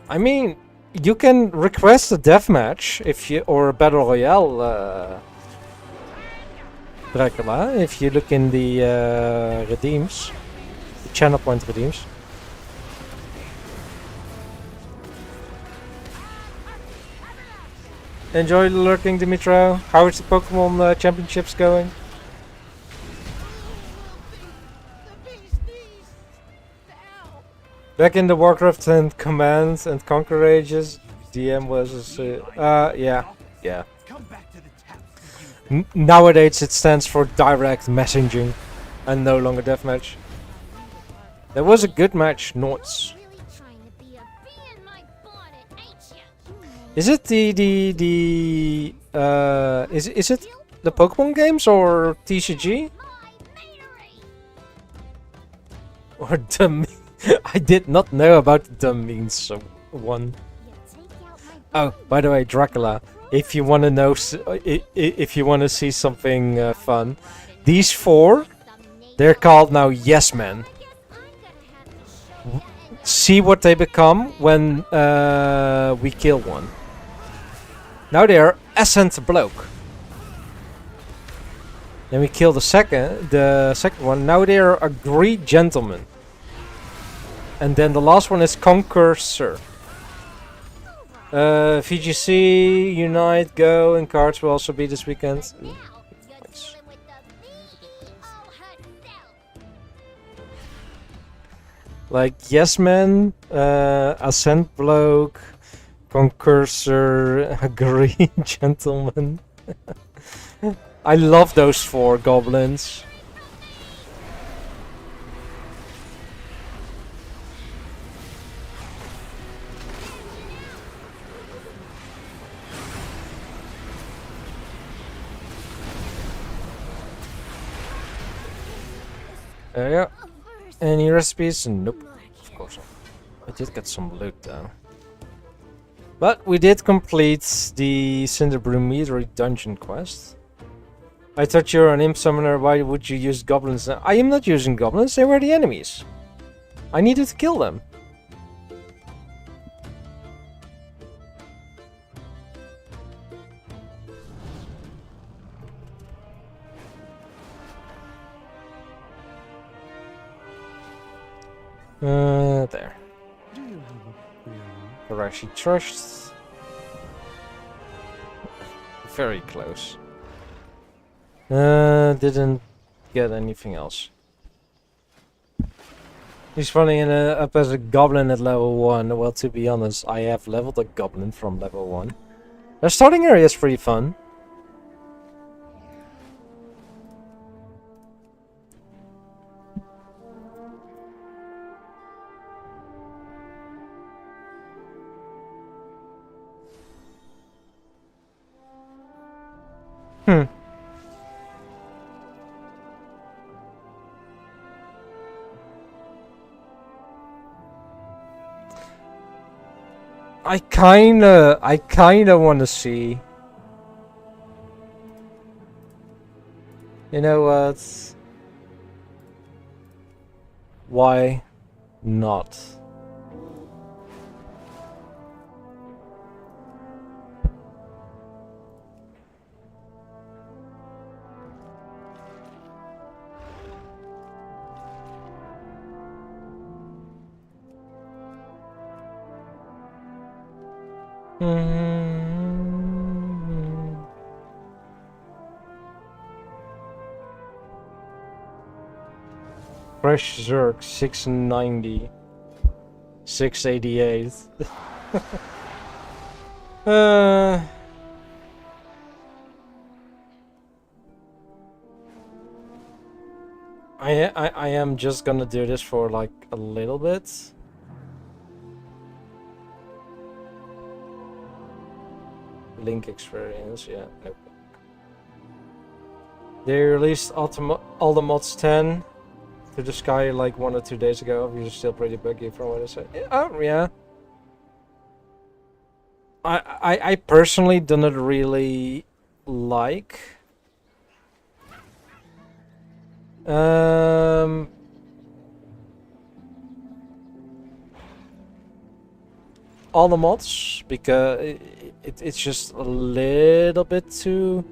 I mean, you can request a deathmatch if you or a battle royale, Dracula, if you look in the redeems, the channel point redeems. Enjoy lurking, Dimitro. How is the Pokemon Championships going? Back in the Warcraft and Command and Conquer ages, DM was yeah. Nowadays it stands for direct messaging and no longer deathmatch. There was a good match, Norts. Is it is it the Pokemon games or TCG? Or the I did not know about the dumb means one. Oh, by the way, Dracula, if you want to know, if you want to see something fun, these four, they're called now Yes Men. See what they become when we kill one. Now they are Ascent Bloke. Then we kill the second one. Now they are Agreed Gentleman. And then the last one is Conquer Sir. VGC, Unite, Go, and cards will also be this weekend. Nice. Like Yes Man, Ascent Bloke, Concursor, Agree Gentleman. I love those four goblins. There you go. Any recipes? Nope. Of course not. I did get some loot though. But we did complete the Cinderbrew Meteorite dungeon quest. I thought you were an imp summoner, why would you use goblins? I am not using goblins, they were the enemies. I needed to kill them. There. Arashi trust. Very close. Didn't get anything else. He's running up as a goblin at level 1. Well, to be honest, I have leveled a goblin from level 1. The starting area is pretty fun. I kinda wanna see. You know what? Why not? Fresh Zerg 690. 688. I am just gonna do this for like a little bit. Link experience, yeah, nope. They released Ultimods 10 to the sky like 1 or 2 days ago. These are still pretty buggy from what I said. Oh yeah. I personally do not really like all the mods because it's just a little bit too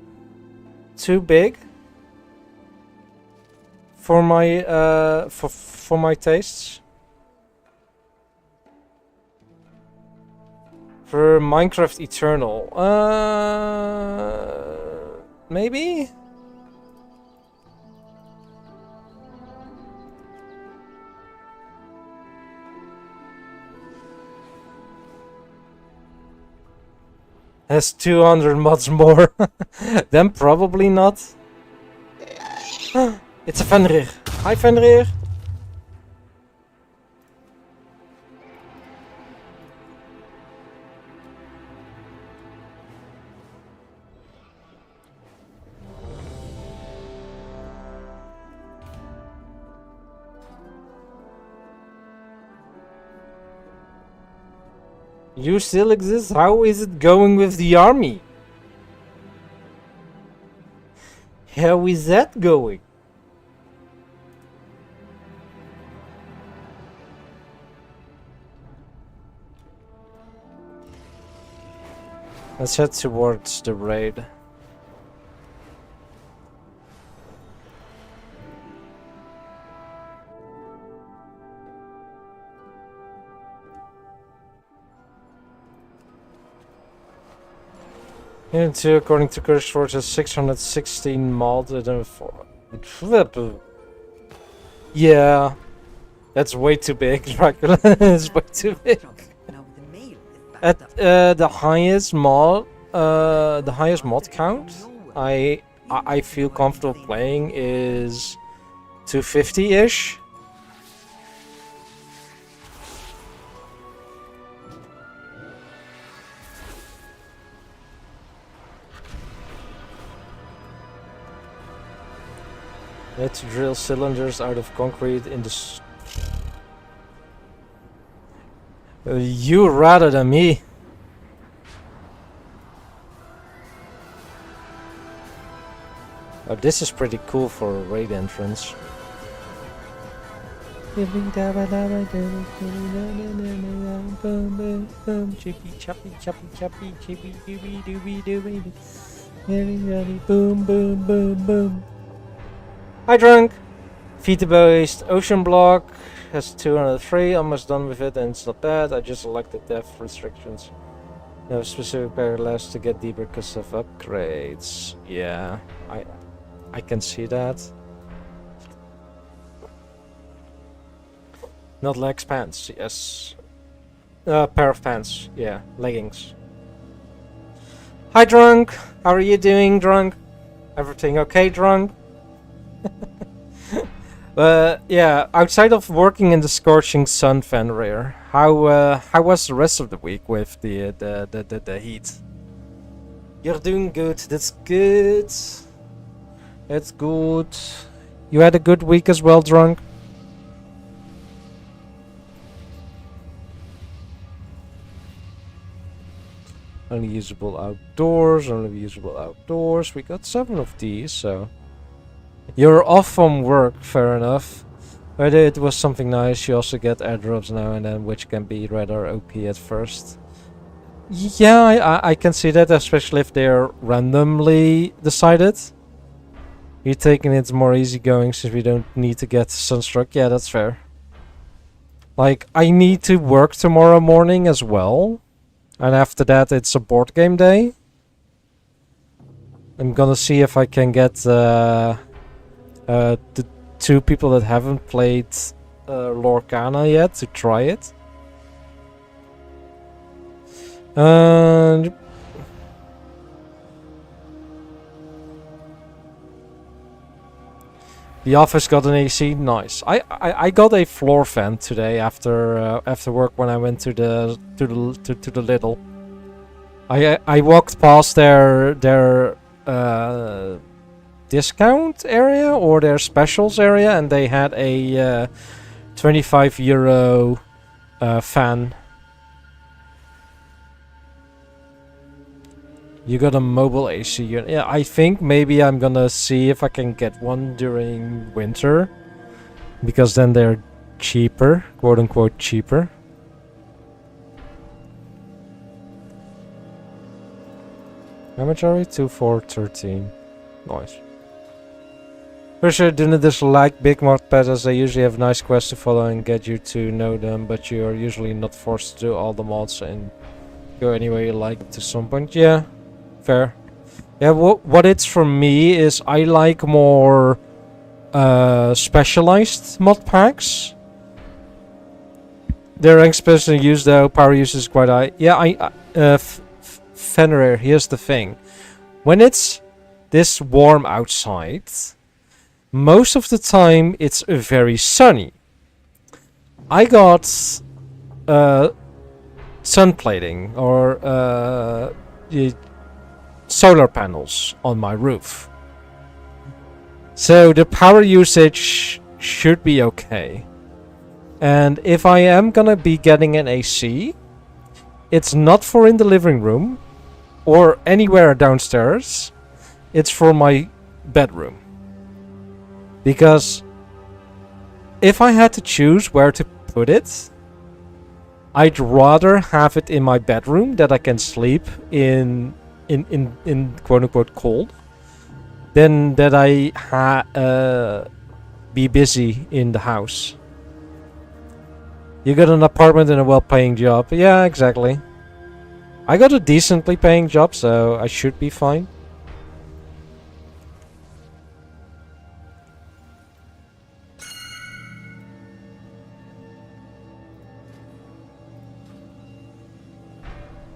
big for my for my tastes. For Minecraft Eternal, maybe. Has 200 mods more. Then probably not. It's a Fenrir. Hi Fenrir. You still exist? How is it going with the army? How is that going? Let's head towards the raid. Into according to Curse Forge has 616 modded and 4. Yeah. That's way too big, Dracula. It's way too big. At the highest mod count I feel comfortable playing is 250-ish. Need to drill cylinders out of concrete in the... you rather than me. Oh, this is pretty cool for a raid entrance. Chippy choppy choppy choppy chippy dooby dooby dooby. Boom boom boom boom. Hi drunk! Vita-based ocean block has 203, almost done with it and it's not bad. I just selected depth restrictions. No specific paragraphs to get deeper because of upgrades. Yeah, I can see that. Not legs, pants, yes. Pair of pants, yeah, leggings. Hi drunk! How are you doing, drunk? Everything okay, drunk? Yeah, outside of working in the scorching sun, Fenrir, how was the rest of the week with the heat? You're doing good. That's good. That's good. You had a good week as well, drunk. Only usable outdoors. Only usable outdoors. We got 7 of these, so. You're off from work, fair enough. But it was something nice. You also get airdrops now and then, which can be rather OP at first. Yeah, I can see that, especially if they're randomly decided. You're taking it more easygoing since we don't need to get sunstruck. Yeah, that's fair. Like, I need to work tomorrow morning as well. And after that, it's a board game day. I'm gonna see if I can get the 2 people that haven't played Lorcana yet to try it. And the office got an AC. Nice. I got a floor fan today after work when I went to the Lidl. I walked past their discount area or their specials area, and they had a €25 fan. You got a mobile AC unit. Yeah, I think maybe I'm gonna see if I can get one during winter, because then they're cheaper, quote unquote cheaper. How much are we? 2, 4, 13. Nice. For sure, do not dislike big mod pets, as they usually have nice quests to follow and get you to know them, but you are usually not forced to do all the mods and go anywhere you like to some point. Yeah, fair. Yeah, what it's for me is I like more specialized mod packs. Their rank special use though, power use is quite high. Yeah, Fenrir, here's the thing. When it's this warm outside, most of the time it's very sunny. I got sun plating or solar panels on my roof. So the power usage should be okay. And if I am gonna be getting an AC, it's not for in the living room or anywhere downstairs. It's for my bedroom. Because if I had to choose where to put it, I'd rather have it in my bedroom that I can sleep in quote unquote cold than that I be busy in the house. You got an apartment and a well-paying job. Yeah, exactly. I got a decently paying job, so I should be fine.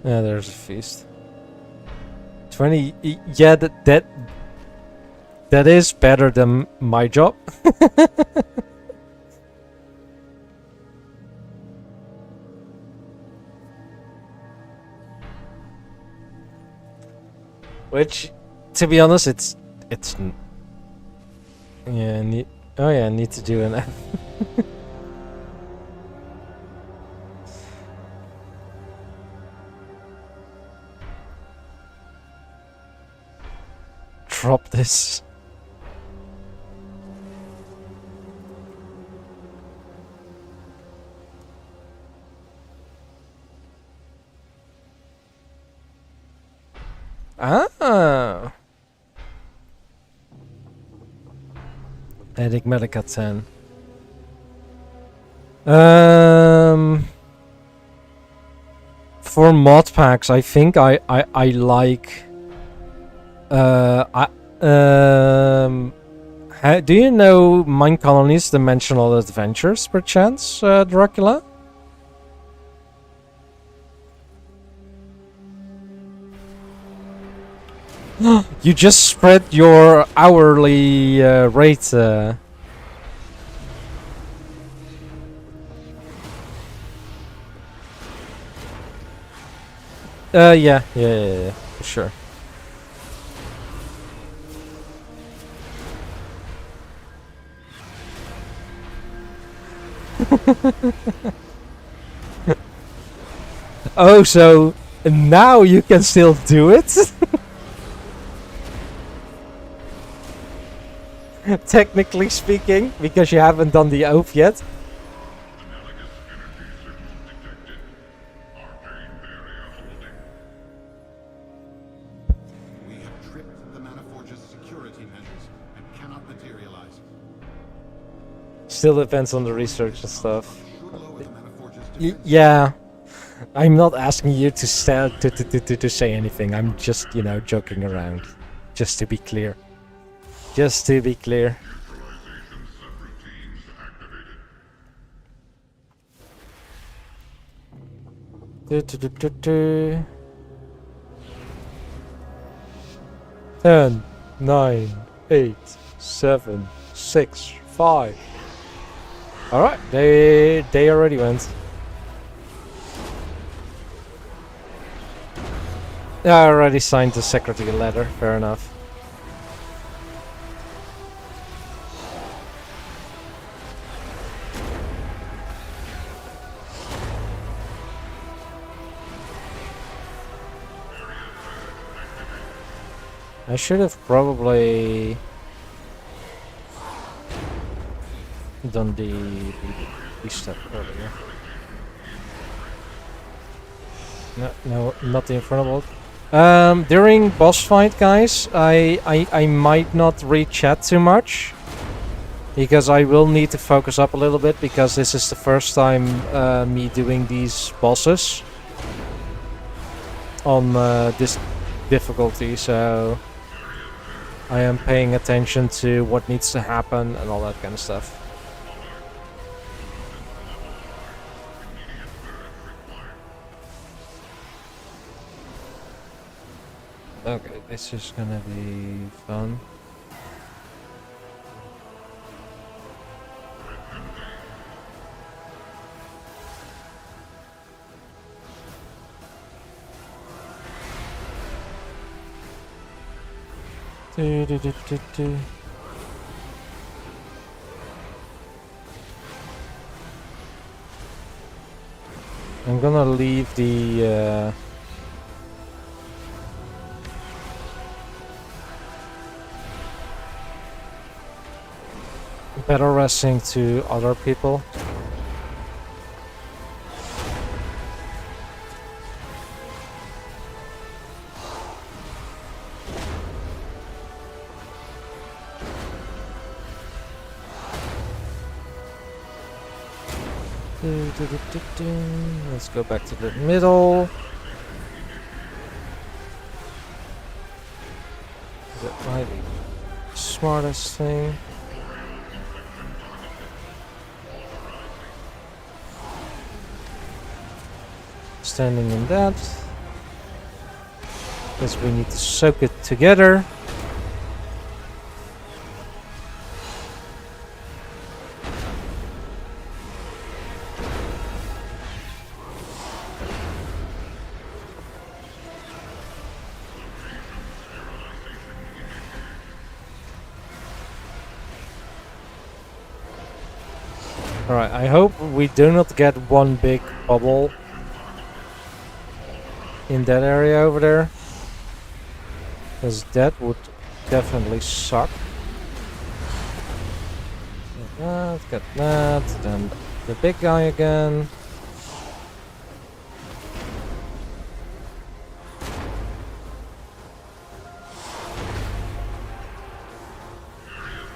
Yeah, there's a feast. 20. Yeah, that is better than my job. Which, to be honest, it's Yeah, oh yeah, need to do an drop this. Ah. Enigmatica 10. For mod packs, I think I like. Do you know Mine Colonies Dimensional Adventures, perchance, Dracula? You just spread your hourly rate. Yeah, for sure. Oh, so now you can still do it? Technically speaking, because you haven't done the oath yet. We have tripped the Manaforge's security measures and cannot materialize. Still depends on the research and stuff. Should lower the Manaforge's defense. Yeah, I'm not asking you to say anything. I'm just, you know, joking around. Just to be clear. Just to be clear. Ten, 9, 8, 7, 6, 5. All right, they already went. I already signed the secretary letter. Fair enough. I should have probably done the step earlier. No, not the Infernal Bolt. During boss fight, guys, I might not read chat too much because I will need to focus up a little bit because this is the first time me doing these bosses on this difficulty, so I am paying attention to what needs to happen and all that kind of stuff. Okay, this is gonna be fun. I'm gonna leave the battle wrestling to other people. Let's go back to the middle. Is that my smartest thing? Standing in that. Guess we need to soak it together. Alright, I hope we do not get one big bubble in that area over there. Because that would definitely suck. Get that, then the big guy again.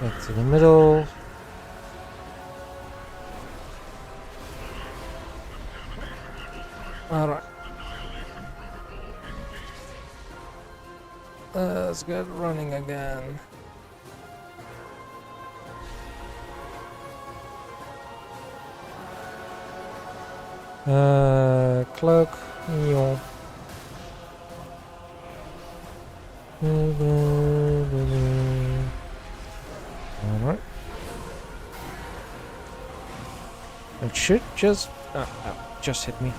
Back to the middle. Alright. Let's get running again. Cloak. Yo. Alright. It should just... just hit me.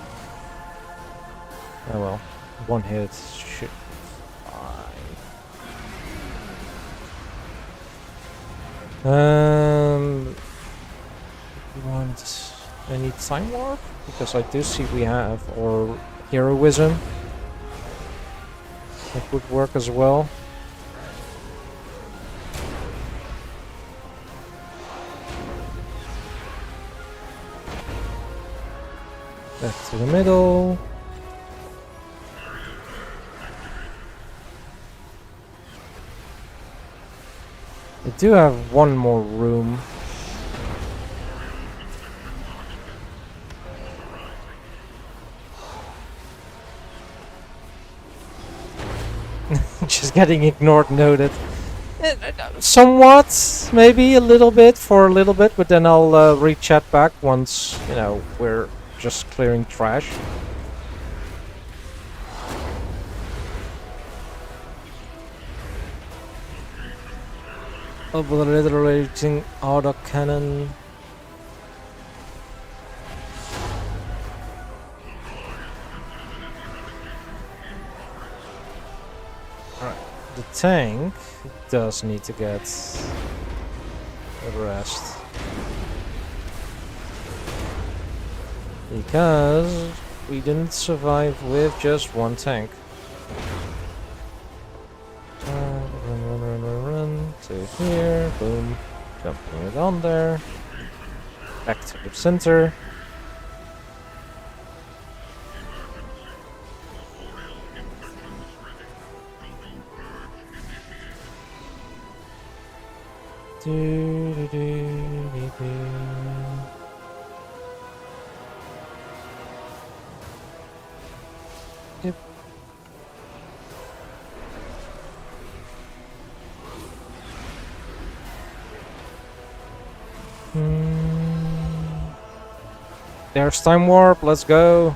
Oh well. One hit should... You want any time warp? Because I do see we have, or heroism. That would work as well. Back to the middle. I do have one more room. Just getting ignored, noted. Somewhat, maybe a little bit, for a little bit, but then I'll re-chat back once, you know, we're just clearing trash. Obliterating autocannon. Alright, the tank does need to get a rest. Because we didn't survive with just one tank. Run to here, boom, jumping it on there, back to the center. Yep. There's time warp, let's go.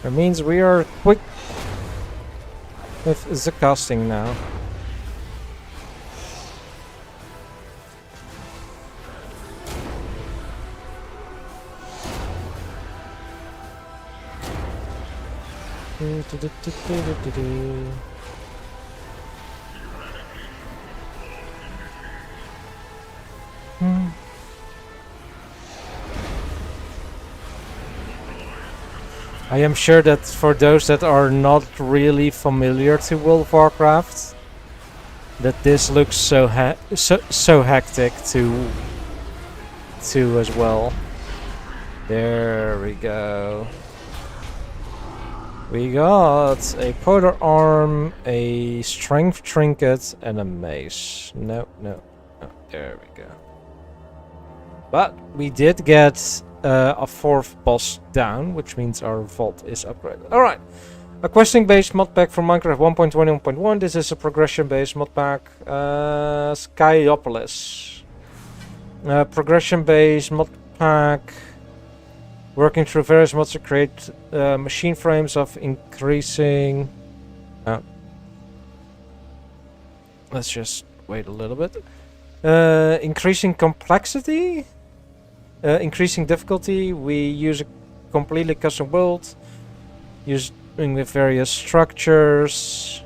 That means we are quick with the casting now. I am sure that for those that are not really familiar to World of Warcraft, that this looks so hectic to as well. There we go. We got a polar arm, a strength trinket, and a mace. No. There we go. But we did get a fourth boss down, which means our vault is upgraded. Alright. A questing-based mod pack from Minecraft 1.20.1. This is a progression-based mod pack. Skyopolis. Progression-based mod pack. Working through various mods to create machine frames of increasing... let's just wait a little bit. Increasing complexity? Increasing difficulty. We use a completely custom build. Use with various structures,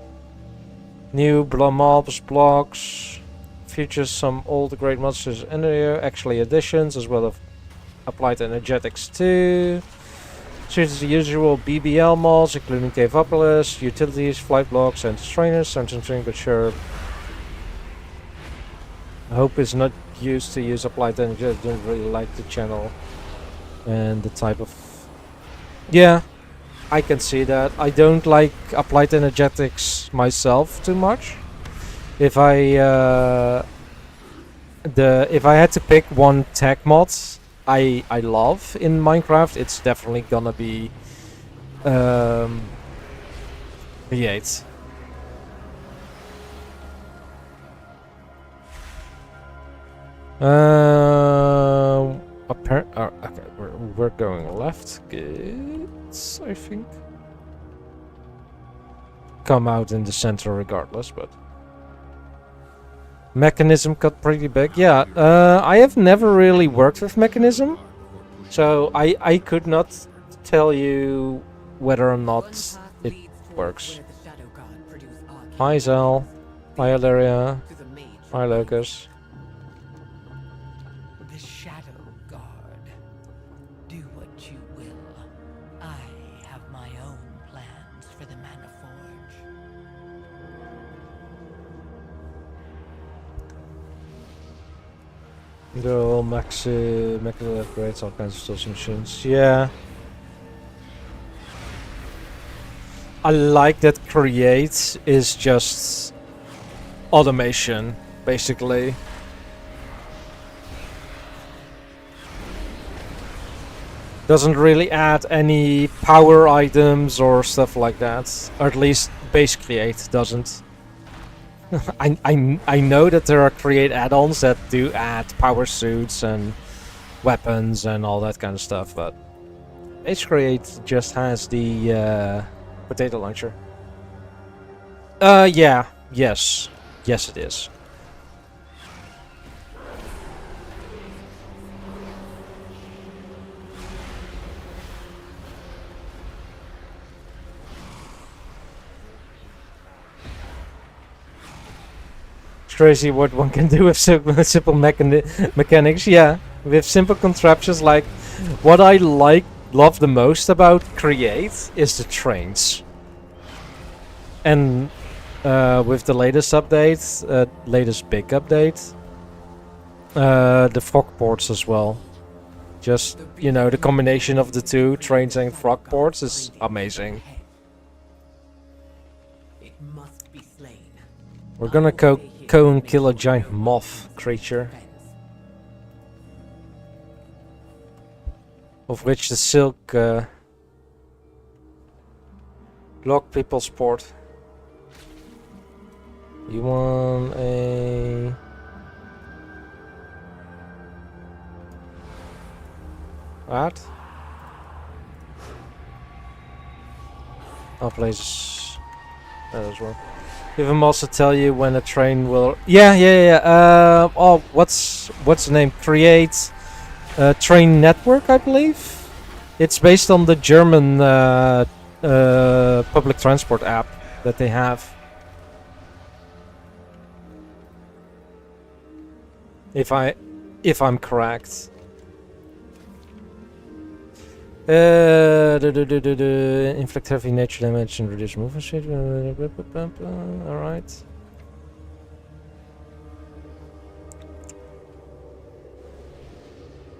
new mobs, blocks, features some old great monsters in there, actually additions, as well as applied energetics too. Suits the usual BBL mods, including Caveopolis, utilities, flight blocks, and trainers. Sounds interesting, but sure. I hope it's not used to use applied energetics. I don't really like the channel and the type of... Yeah, I can see that. I don't like applied energetics myself too much. If I if I had to pick one tech mod I love in Minecraft, it's definitely gonna be V8. Okay, we're going left. Good, I think. Come out in the center regardless, but Mechanism got pretty big. Yeah, I have never really worked with Mechanism, so I could not tell you whether or not it works. Hi Zal, hi Alaria, hi Lucas. The Shadow Guard. Do what you will. I have my own plans for the Mana Forge. Girl, Mecha upgrades, all kinds of social machines. Yeah. I like that create is just automation, basically. Doesn't really add any power items or stuff like that. Or at least base create doesn't. I know that there are create add-ons that do add power suits and weapons and all that kind of stuff, but base create just has the potato launcher. Yeah, yes, it is. Crazy what one can do with simple mechanics. Yeah, with simple contraptions. Like, what I love the most about Create is the trains. And with the latest update, latest big update, the frog ports as well. Just, you know, the combination of the two, trains and frog ports, is amazing. We're gonna go and kill a giant moth creature, of which the silk lock people's port. You want a what? I'll place that as well. Give him also tell you when a train will. Yeah. Oh, what's the name? Create train network, I believe. It's based on the German public transport app that they have. If I'm correct. Inflict heavy nature damage and reduce movement speed. Alright.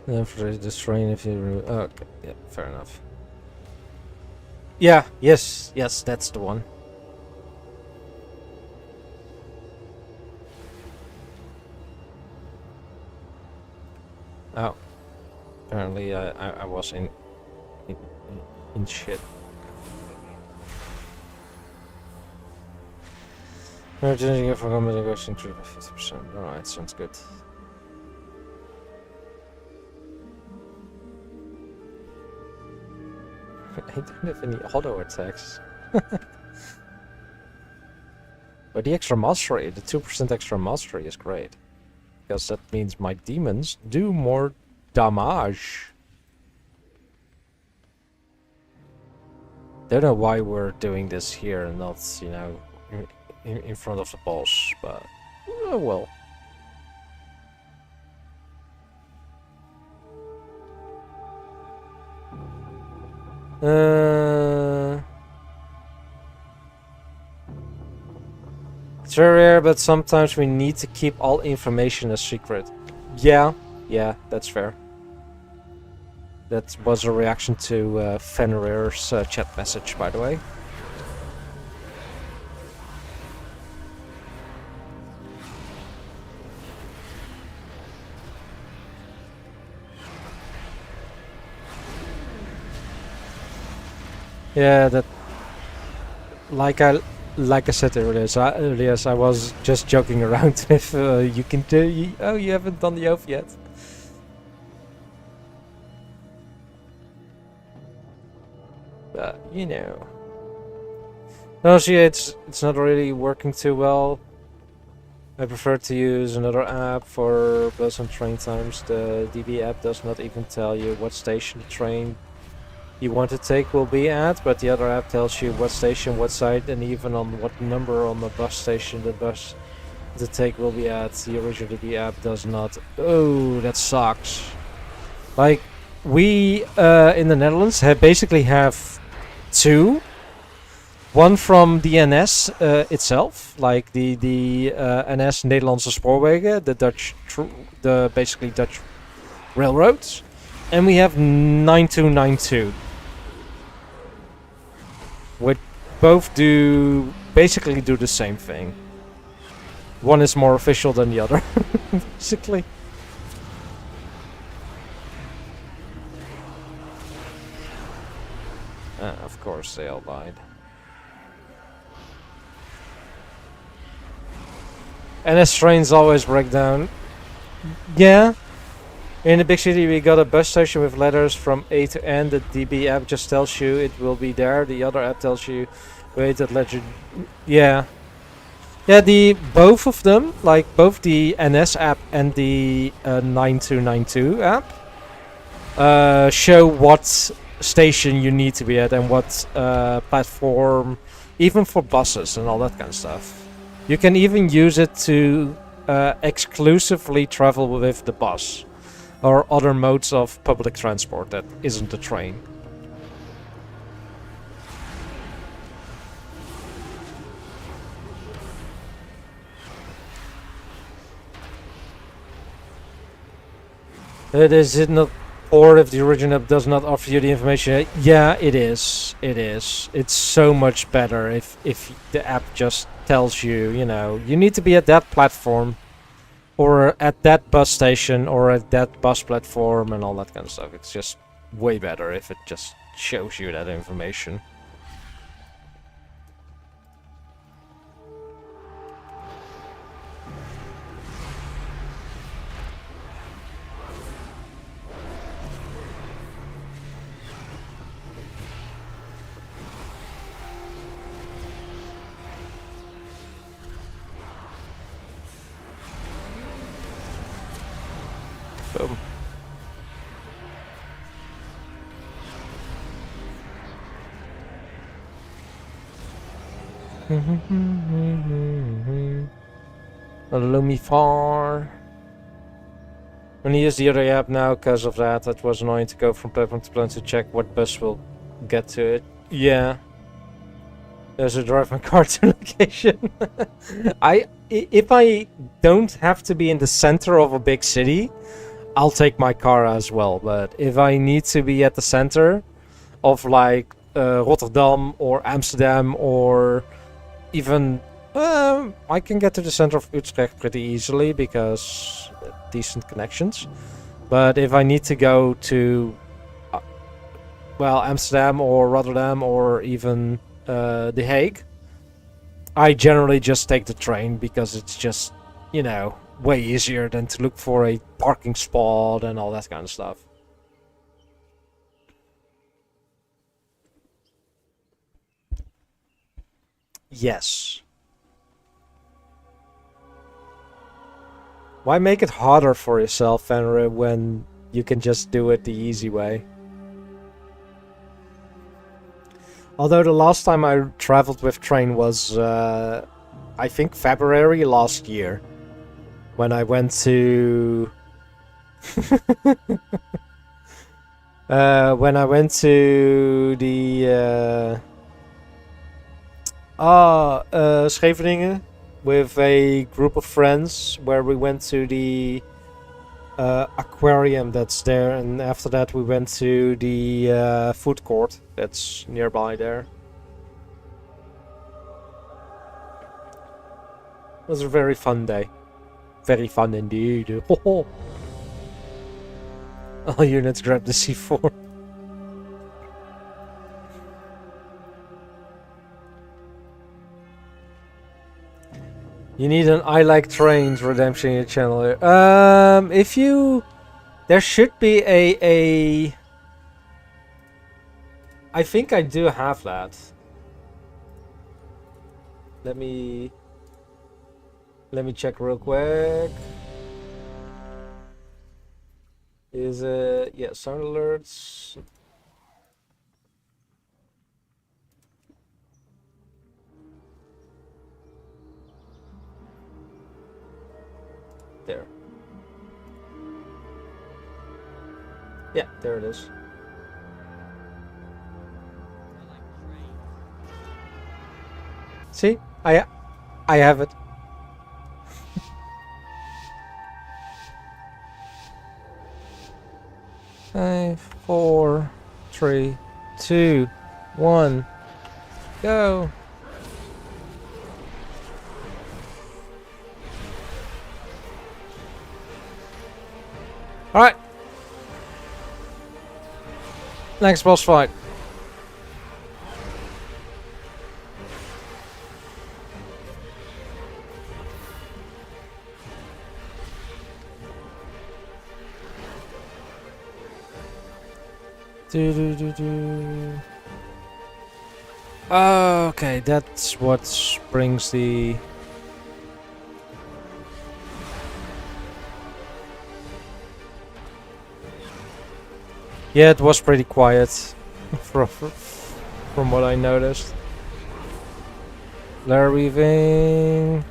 Then for this train if you okay, yeah, fair enough. Yeah, yes, that's the one. Oh. Apparently I was in shit. We're changing it for combat negotiation to 50%. Alright, sounds good. I don't have any auto attacks. But the extra mastery, the 2% extra mastery is great. Because that means my demons do more damage. Don't know why we're doing this here and not, you know, in front of the boss, but oh well. It's very rare, but sometimes we need to keep all information a secret. Yeah, that's fair. That was a reaction to Fenrir's chat message, by the way. Yeah, that like I said earlier, I was just joking around if you can do. You haven't done the oath yet. But you know, no, see, it's not really working too well. I prefer to use another app for bus and train times. The DB app does not even tell you what station the train you want to take will be at, but the other app tells you what station, what side, and even on what number on the bus station the bus to take will be at. The original DB app does not. Oh, that sucks. Like, we in the Netherlands basically have two. One from the NS itself, like the NS Nederlandse Spoorwegen, the basically Dutch railroads, and we have 9292, which both basically do the same thing. One is more official than the other, basically. Of course, they all died. NS trains always break down. Yeah. In the big city we got a bus station with letters from A to N. The DB app just tells you it will be there. The other app tells you wait, that legend. Yeah. Yeah, both of them, like both the NS app and the 9292 app, show what station you need to be at and what platform, even for buses and all that kind of stuff. You can even use it to exclusively travel with the bus or other modes of public transport that isn't the train. Is it not, or if the original app does not offer you the information? Yeah, it is. It is. It's so much better if the app just tells you, you know, you need to be at that platform, or at that bus station, or at that bus platform, and all that kind of stuff. It's just way better if it just shows you that information. Boom. Lumifar. I'm gonna use the other app now because of that. It was annoying to go from platform to platform to check what bus will get to it. Yeah. There's a drive my car to location. If I don't have to be in the center of a big city, I'll take my car as well. But if I need to be at the center of like Rotterdam or Amsterdam, or even I can get to the center of Utrecht pretty easily because decent connections. But if I need to go to well, Amsterdam or Rotterdam or even The Hague, I generally just take the train because it's just, you know, way easier than to look for a parking spot and all that kind of stuff. Yes. Why make it harder for yourself, Fenrir, when you can just do it the easy way? Although the last time I traveled with train was, I think February last year, when I went to, when I went to the, Scheveningen with a group of friends, where we went to the aquarium that's there, and after that we went to the food court that's nearby there. It was a very fun day. Very fun indeed. All units grab the C4. You need an I like trains redemption in your channel. If you, there should be a. I think I do have that. Let me check real quick. Is yeah, sound alerts. There. Yeah, there it is. See? I have it. Five, 4, 3, 2, 1, go. All right. Next boss fight. Okay, that's what brings the. Yeah, it was pretty quiet from what I noticed. Lair weaving.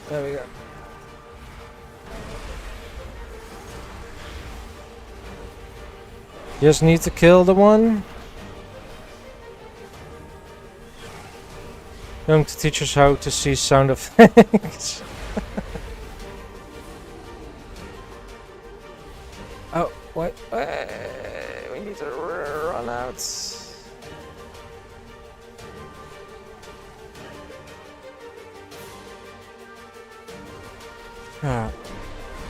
There we go. Just need to kill the one. Going to teach us how to see sound effects. Oh, what? We need to run out. Ah,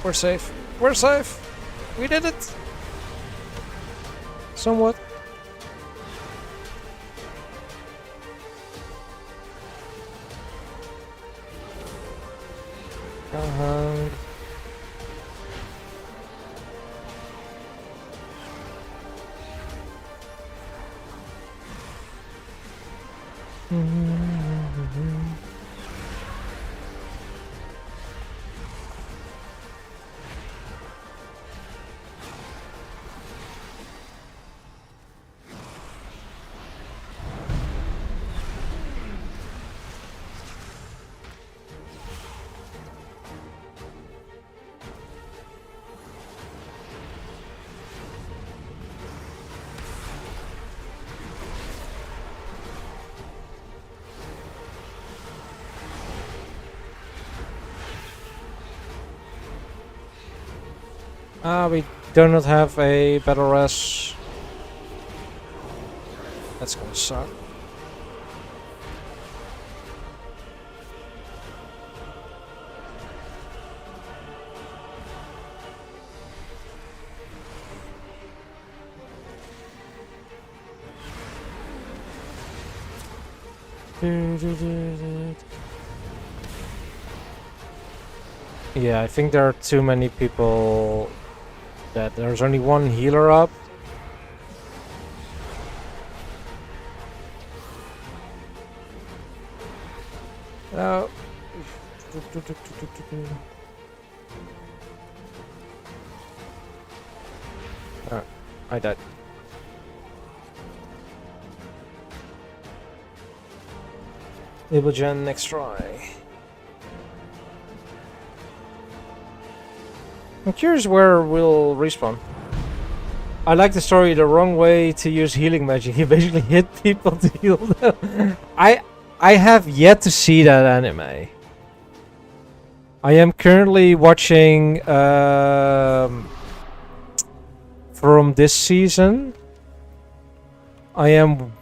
we're safe. We're safe. We did it. Somewhat. We do not have a battle rush. That's gonna suck. Yeah, I think there are too many people. That there's only one healer up. Oh. I died. Able next try. I'm curious where we'll respawn. I like the story. The wrong way to use healing magic. You basically hit people to heal them. I have yet to see that anime. I am currently watching from this season. I am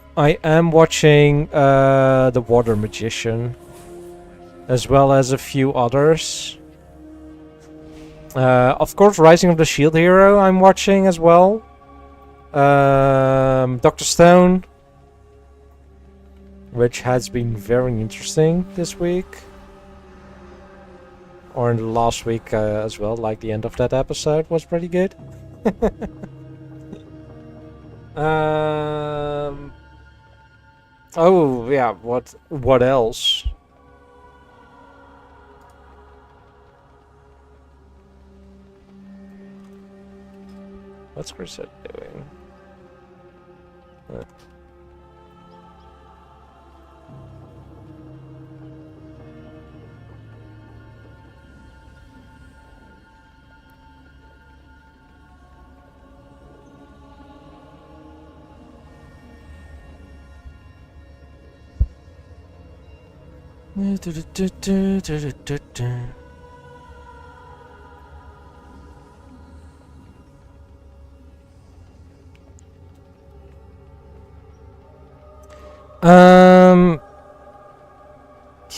watching The Water Magician, as well as a few others. Of course, Rising of the Shield Hero I'm watching as well. Dr. Stone, which has been very interesting this week. Or in the last week as well, like the end of that episode was pretty good. Oh yeah, what else? What's Grisette doing?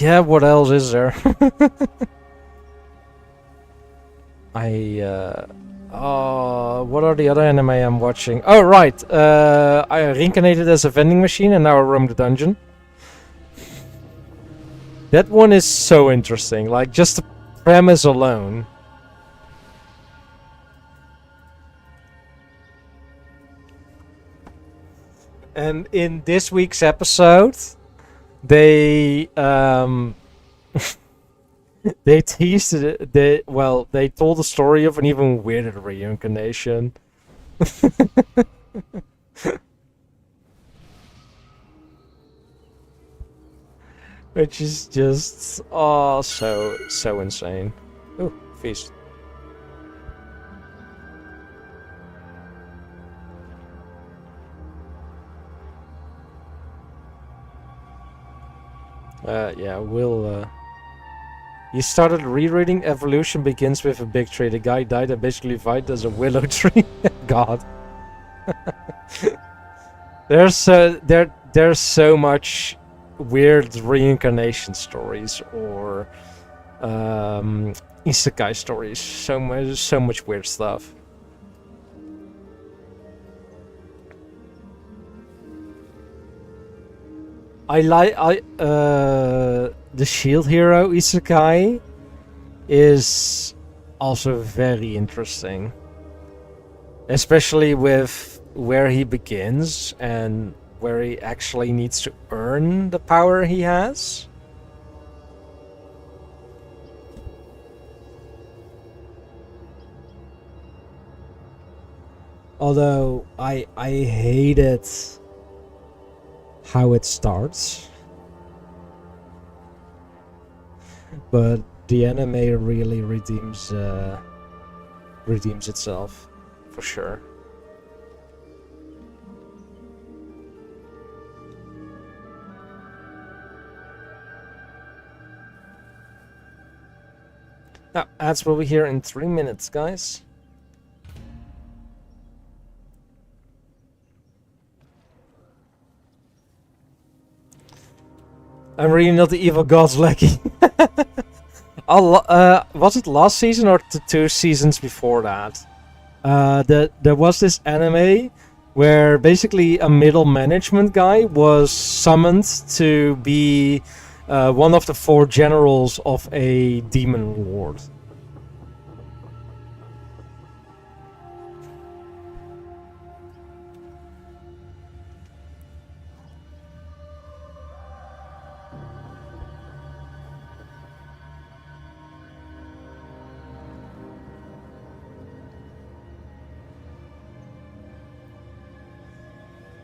Yeah, what else is there? What are the other anime I'm watching? Oh, right. I reincarnated as a vending machine and now I roam the dungeon. That one is so interesting. Like, just the premise alone. And in this week's episode, they they teased it. They told the story of an even weirder reincarnation. Which is just so insane. Oh, feast. Yeah, you started rereading Evolution Begins with a Big Tree. The guy died and basically died as a willow tree. God. There's so much weird reincarnation stories or isekai stories. So much weird stuff. The Shield Hero isekai is also very interesting, especially with where he begins and where he actually needs to earn the power he has. Although I hated how it starts, but the anime really redeems itself for sure. Now, ads will be here in 3 minutes, guys. I'm really not the evil gods lacking. Was it last season or the 2 seasons before that? There was this anime where basically a middle management guy was summoned to be one of the 4 generals of a demon lord.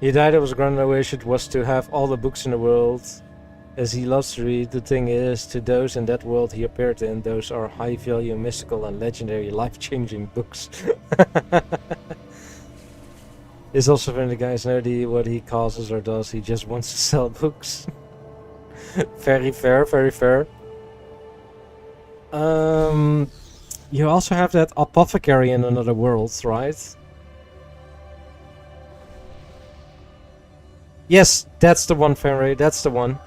He died of his grand wish it was to have all the books in the world. As he loves to read, the thing is, to those in that world he appeared in, those are high-value, mystical, and legendary, life-changing books. It's also when the guys know what he causes or does, he just wants to sell books. Very fair, very fair. You also have that apothecary in another world, right? Yes, that's the one, Fenrir, that's the one.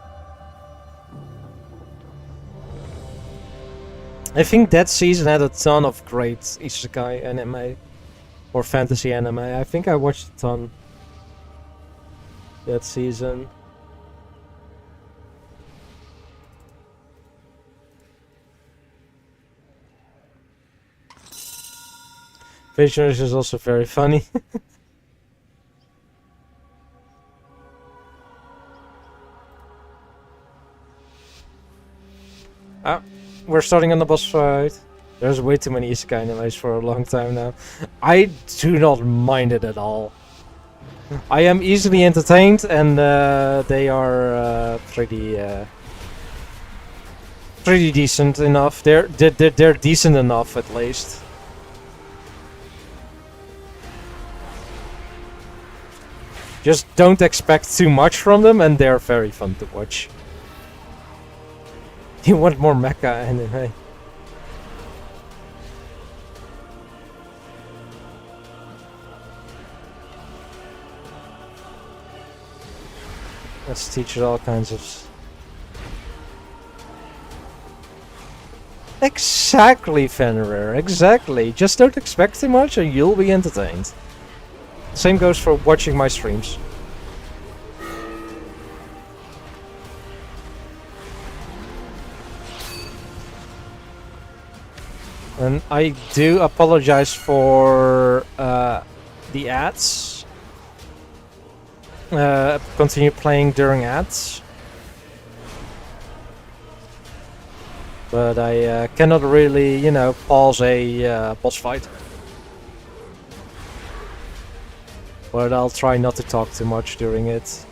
I think that season had a ton of great isekai anime. Or fantasy anime. I think I watched a ton that season. Visionaries is also very funny. Ah, we're starting on the boss fight. There's way too many isekai animes for a long time now. I do not mind it at all. I am easily entertained, and they are pretty decent enough. They're decent enough at least. Just don't expect too much from them, and they're very fun to watch. You want more mecha anime? Let's teach it all kinds of... Exactly, Fenrir, exactly. Just don't expect too much and you'll be entertained. Same goes for watching my streams. And I do apologize for the ads. Continue playing during ads. But I cannot really, you know, pause a boss fight. But I'll try not to talk too much during it.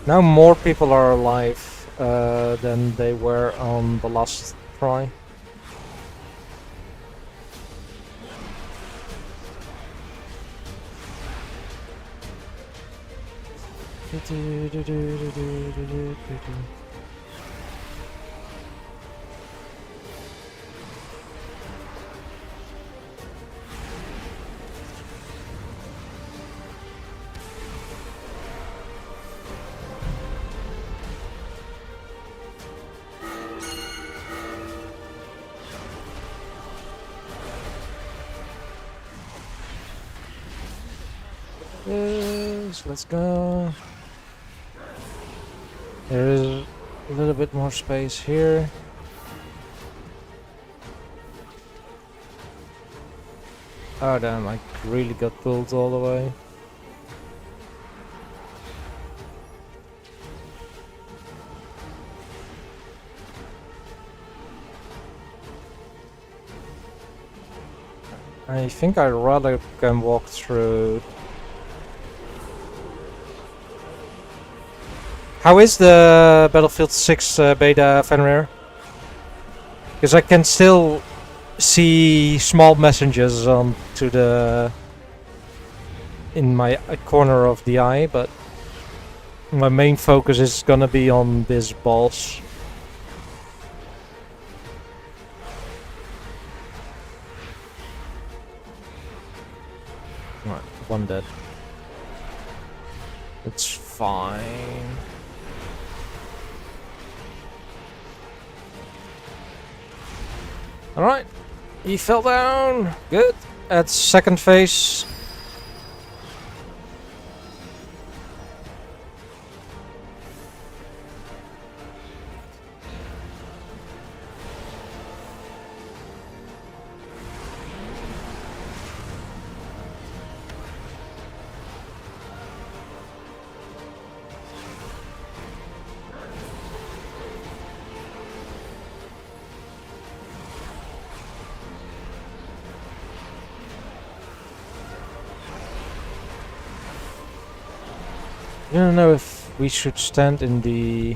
Now more people are alive than they were on the last try. Yes, let's go. There is a little bit more space here. Oh damn, I really got pulled all the way. I think I'd rather can walk through. How is the Battlefield 6 beta, Fenrir? Because I can still see small messages on to the in my corner of the eye, but my main focus is gonna be on this boss. Right, one dead. It's fine. Alright, he fell down. Good. At second phase. don't know if we should stand in the...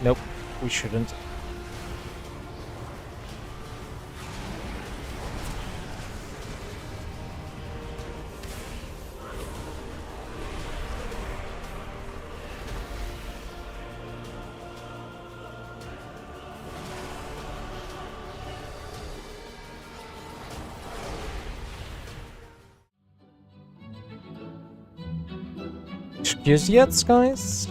Nope, we shouldn't. Excuse yet, guys?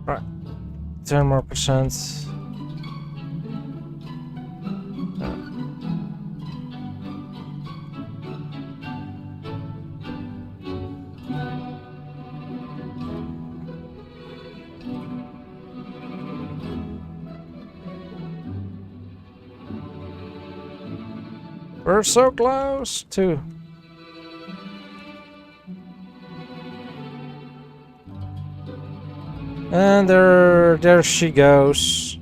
Right, 10 more percent. We're so close to... And there she goes.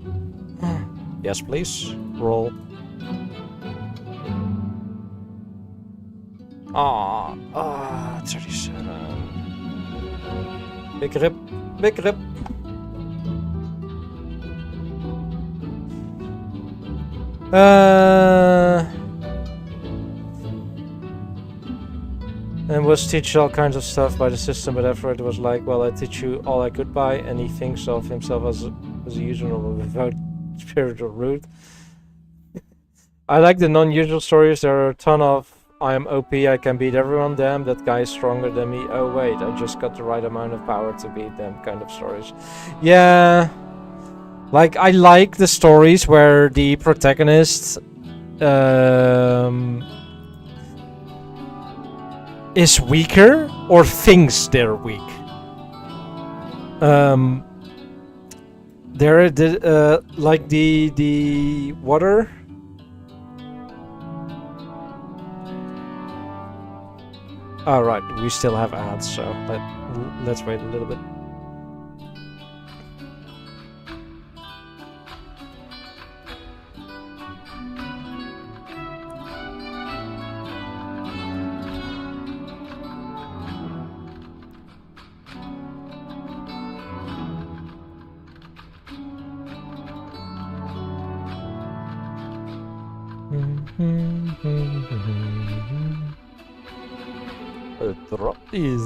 Yes, please. Roll. Ah, 37. Big rip, big rip. And was teach all kinds of stuff by the system, but after it was like, well, I teach you all I could by, and he thinks of himself as a user of a devout spiritual root. I like the non-usual stories. There are a ton of I am OP, I can beat everyone, damn, that guy is stronger than me. Oh wait, I just got the right amount of power to beat them kind of stories. Yeah, like I like the stories where the protagonist is weaker or thinks they're weak. There like the water. All right, we still have ads, so let's wait a little bit. Drop is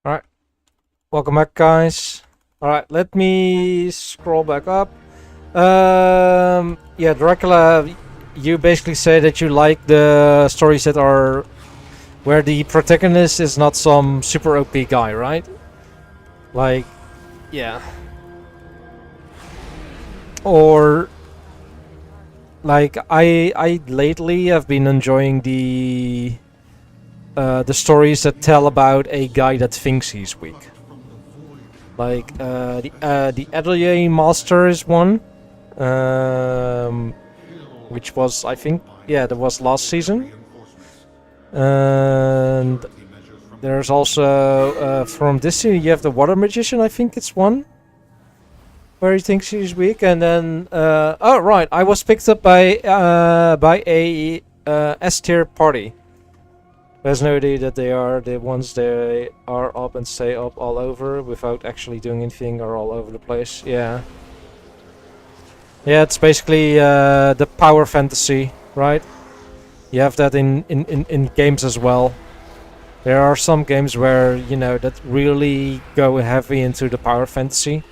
Alright, welcome back, guys. Alright, let me scroll back up. Yeah, Dracula, you basically say that you like the stories that are where the protagonist is not some super OP guy, right? Like, yeah. Or like I lately have been enjoying the stories that tell about a guy that thinks he's weak. Like the Atelier Master is one, which was, I think, yeah, that was last season. And there's also from this season you have the Water Magician. I think it's one where he thinks he's weak, and then oh right, I was picked up by a S tier party. There's no idea that they are the ones they are up and stay up all over without actually doing anything, or all over the place. Yeah. Yeah, it's basically the power fantasy, right? You have that in games as well. There are some games where, you know, that really go heavy into the power fantasy.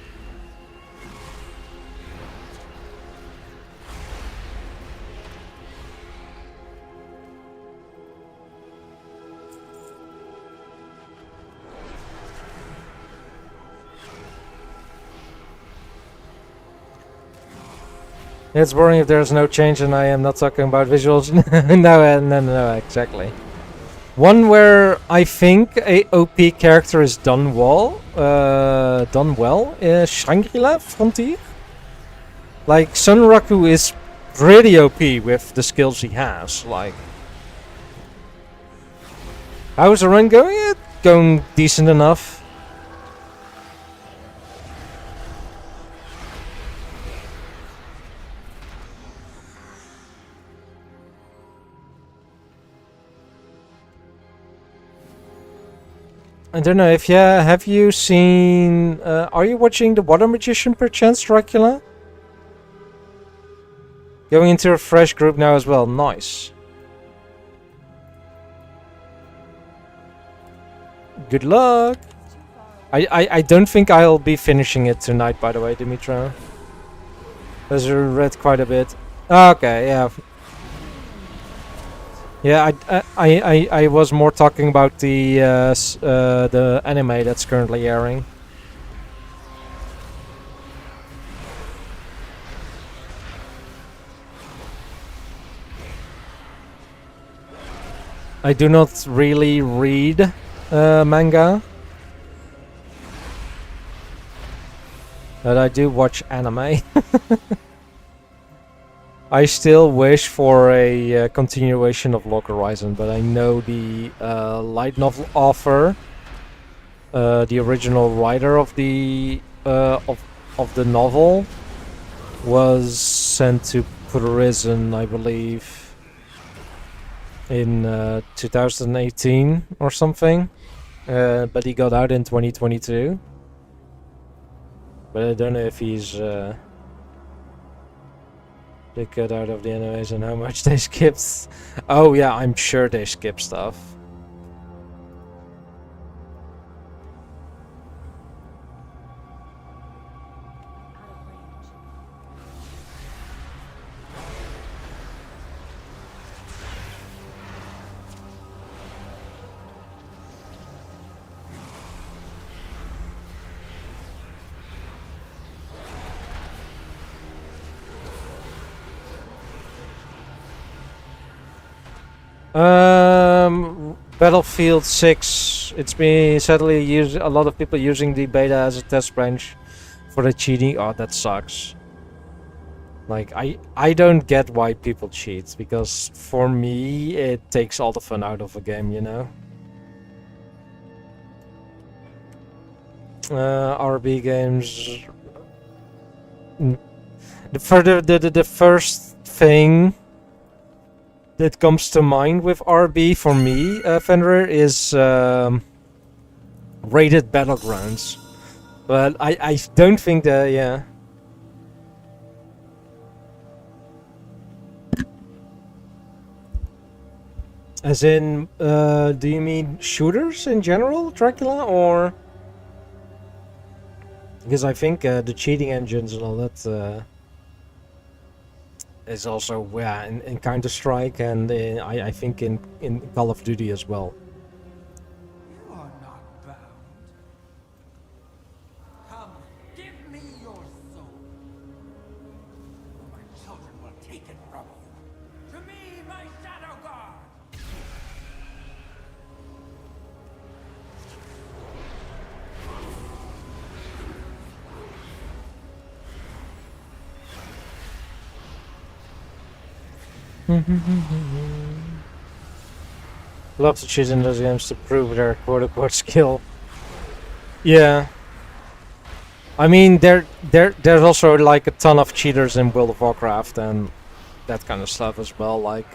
It's boring if there's no change, and I am not talking about visuals. No, exactly. One where I think a OP character is done well, is Shangri-La Frontier. Like, Sunraku is pretty OP with the skills he has. Like, how's the run going? It's going decent enough. I don't know if have you seen, are you watching The Water Magician perchance, Dracula? Going into a fresh group now as well, nice. Good luck! I don't think I'll be finishing it tonight, by the way, Dimitro. As I read quite a bit. Okay, yeah. Yeah, I was more talking about the anime that's currently airing. I do not really read manga, but I do watch anime. I still wish for a continuation of Log Horizon, but I know the light novel author, the original writer of the novel, was sent to prison, I believe, in 2018 or something. But he got out in 2022. But I don't know if he's they cut out of the animes and how much they skipped. Oh yeah, I'm sure they skip stuff. Battlefield 6. It's been sadly used. A lot of people using the beta as a test bench for the cheating. Oh, that sucks. Like I don't get why people cheat, because for me it takes all the fun out of a game, you know. RB games. The first thing that comes to mind with RB for me, Fenrir, is rated Battlegrounds. But I don't think that, yeah. As in, do you mean shooters in general, Dracula, or? Because I think the cheating engines and all that is also, yeah, in Counter-Strike, and I think in Call of Duty as well. You are not bound. Come, give me your soul. Or my children will take it from you. To me, my shadow guard. Love to choose in those games to prove their quote-unquote skill. Yeah. I mean, there's also like a ton of cheaters in World of Warcraft and that kind of stuff as well. Like,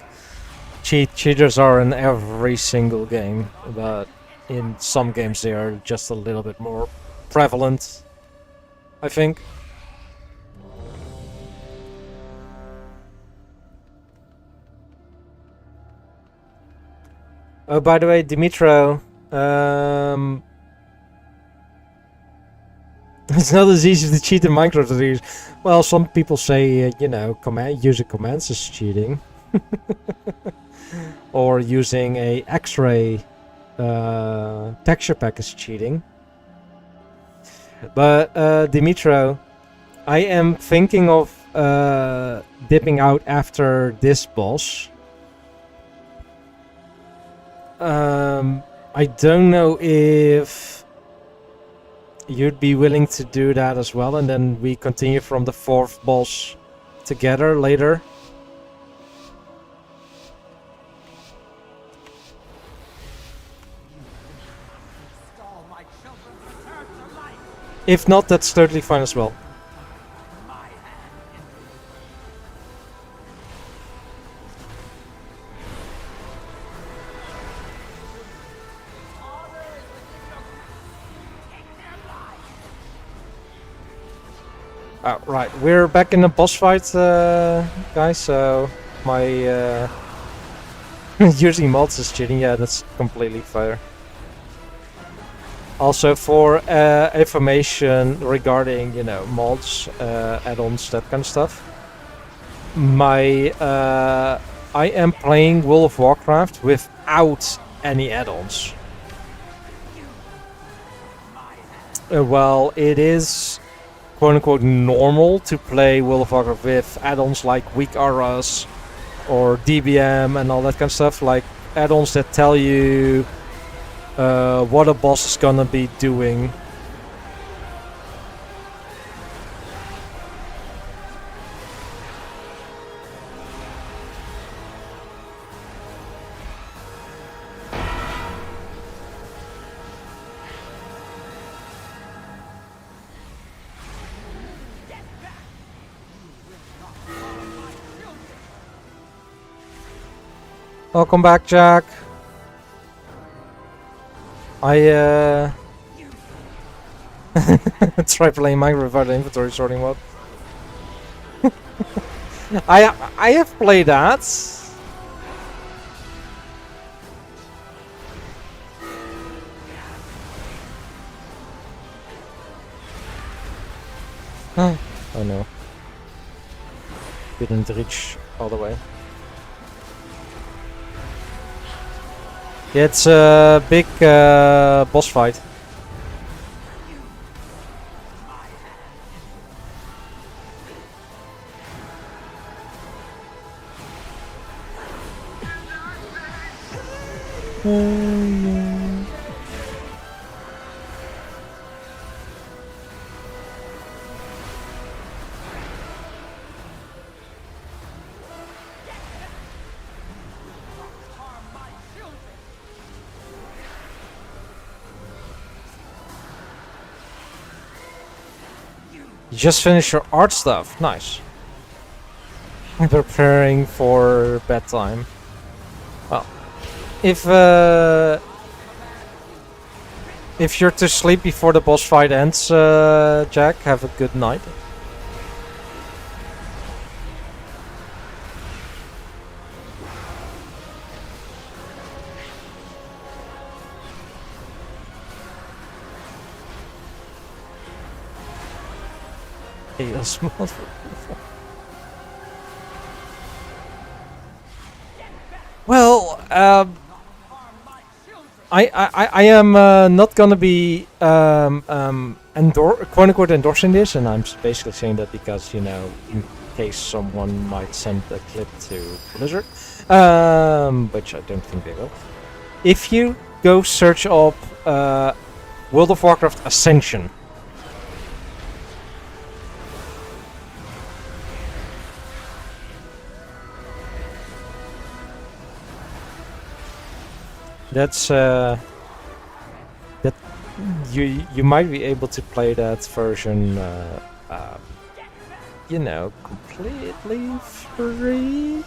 cheaters are in every single game, but in some games they are just a little bit more prevalent, I think. Oh, by the way, Dimitro, It's not as easy to cheat in Minecraft. Well, some people say, you know, using commands is cheating. Or using a X-ray texture pack is cheating. But, Dimitro, I am thinking of dipping out after this boss. I don't know if you'd be willing to do that as well, and then we continue from the 4th boss together later. If not, that's totally fine as well. Right, we're back in the boss fight, guys, so my using mods is cheating, yeah, that's completely fair. Also, for information regarding, you know, mods, add-ons, that kind of stuff, I am playing World of Warcraft without any add-ons. Well, it is quote-unquote normal to play World of Warcraft with add-ons like weak auras or DBM and all that kind of stuff, like add-ons that tell you what a boss is gonna be doing. Welcome back, Jack. I try playing Minecraft without the inventory sorting mod. I have played that. Oh no. Didn't reach all the way. Yeah, it's a big boss fight. You just finished your art stuff. Nice. I'm preparing for bedtime. Well, if you're to sleep before the boss fight ends, Jack, have a good night. Hey, a small. Well, I am not gonna be quote-unquote endorsing this, and I'm basically saying that because, you know, in case someone might send a clip to Blizzard, which I don't think they will. If you go search up World of Warcraft Ascension, that's that you might be able to play that version, you know, completely free.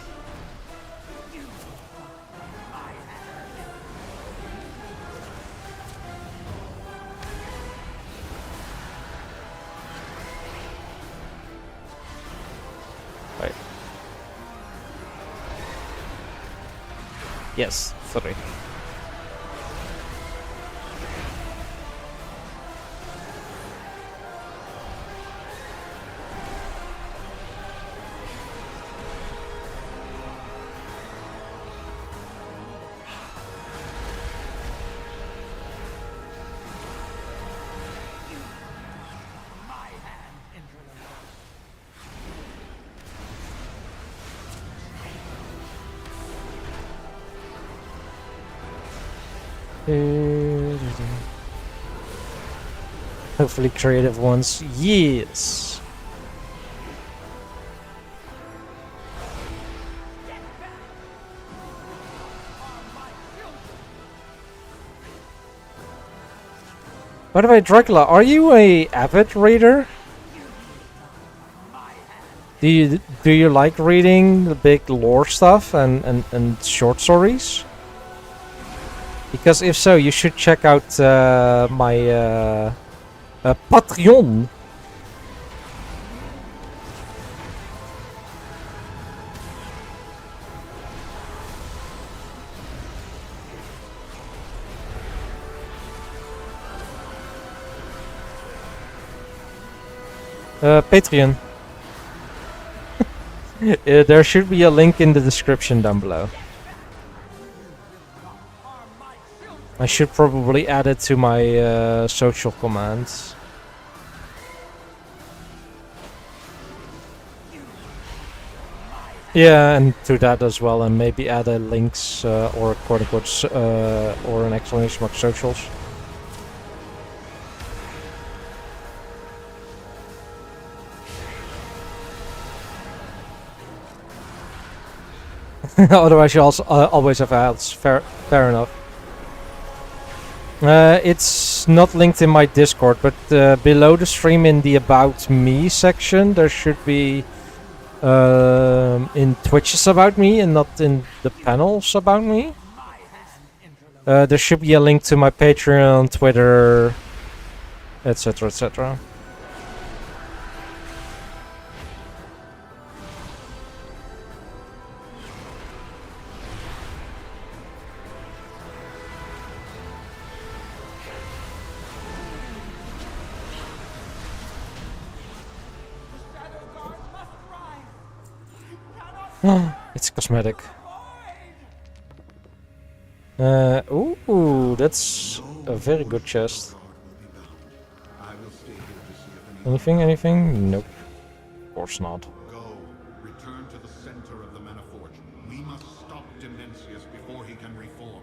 Right. Yes, free. Hopefully creative ones. Yes. By the way, Dracula, are you a avid reader? Do you like reading the big lore stuff and short stories? Because if so, you should check out my Patreon. Patreon. There should be a link in the description down below. I should probably add it to my social commands. Yeah, and to that as well, and maybe add a links or quote unquote or an exclamation mark socials. Otherwise, you also always have ads. Fair enough. It's not linked in my Discord, but below the stream in the About Me section, there should be in Twitch's About Me and not in the panels About Me. There should be a link to my Patreon, Twitter, etc., etc. It's cosmetic. Ooh, that's a very good chest. Anything? Nope. Of course not. Go. Return to the center of the Maniforge. We must stop Dimensius before he can reform.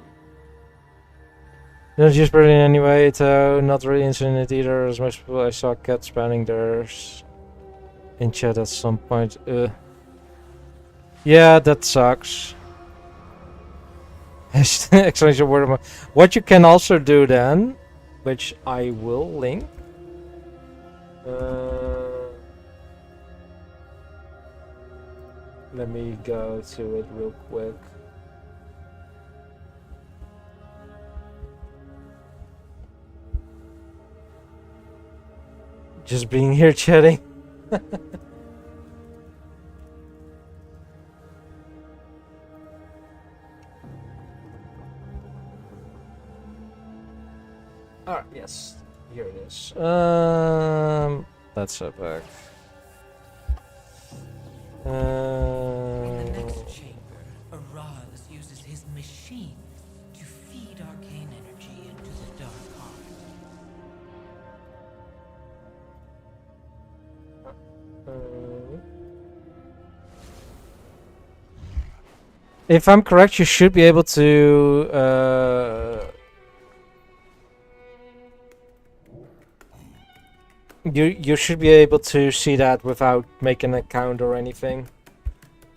Don't use Berlin anyway, though. Not really interested in it either. As most people, I saw Cat spamming theirs in chat at some point. Yeah, that sucks. Exclamation word of my. What you can also do then, which I will link. Let me go to it real quick. Just being here chatting. Alright, yes. Here it is. Let's go back. In the next chamber, Araz uses his machines to feed arcane energy into the dark heart. If I'm correct, you should be able to you should be able to see that without making an account or anything.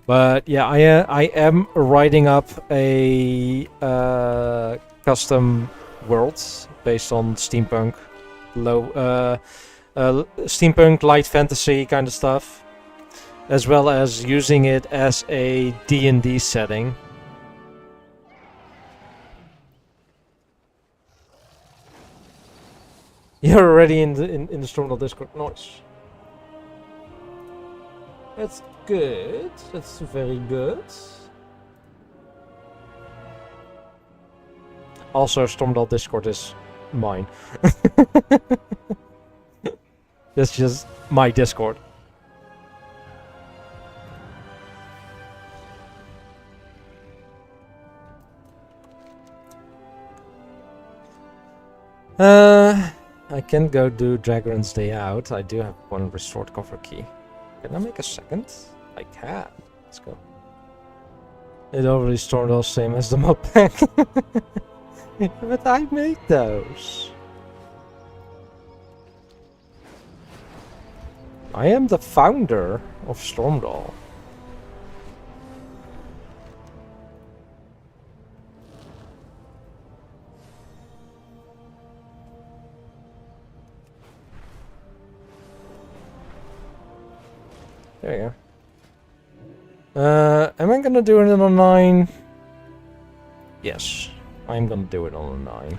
But yeah, I am writing up a custom world based on steampunk, steampunk light fantasy kind of stuff, as well as using it as a D&D setting. You're already in the Stormdale Discord. Nice. That's good. That's very good. Also, Stormdale Discord is mine. That's just my Discord. I can go do Dragon's Day Out. I do have one restored coffer key. Can I make a second? I can. Let's go. It already stored all same as the mod pack. But I made those. I am the founder of Stormdahl. There you go. Am I gonna do it on a 9? Yes, I'm gonna do it on a 9.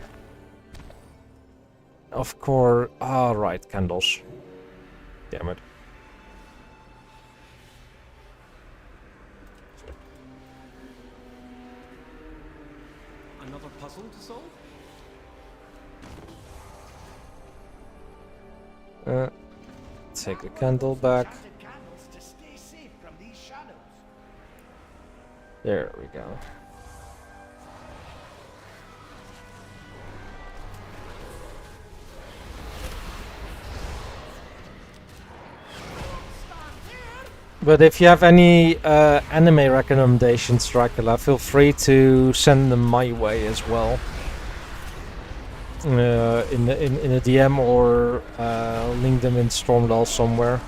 Of course. Ah, right, candles. Damn it. Another puzzle to solve? Take the candle back. There we go. But if you have any anime recommendations, Dracula, feel free to send them my way as well. In a DM or link them in Stormdahl somewhere.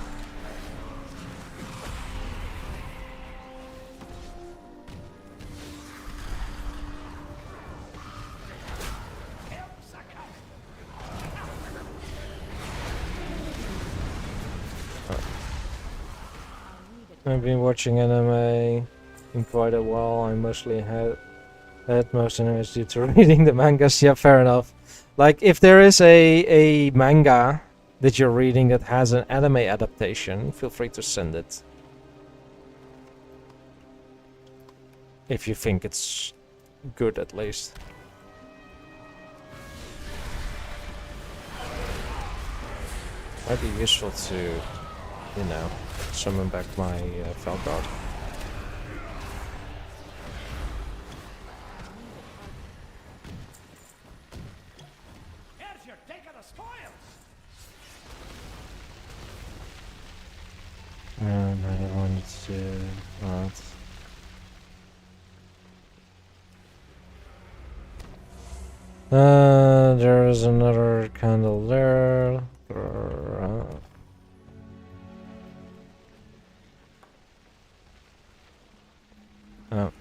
I've been watching anime in quite a while. I mostly had most animes due to reading the mangas. Yeah, fair enough. Like, if there is a manga that you're reading that has an anime adaptation, feel free to send it. If you think it's good, at least. Might be useful to, you know, summon back my Felguard. Here's your take of the spoils. And I wanted to that. There is another candle there. Oh.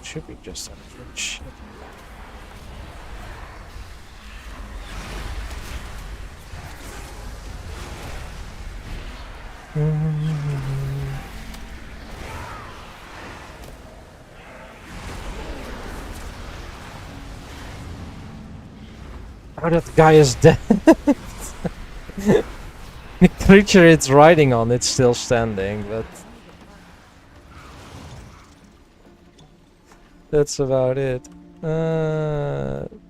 Should be just a fridge. Oh, that guy is dead. The creature it's riding on, it's still standing, but that's about it.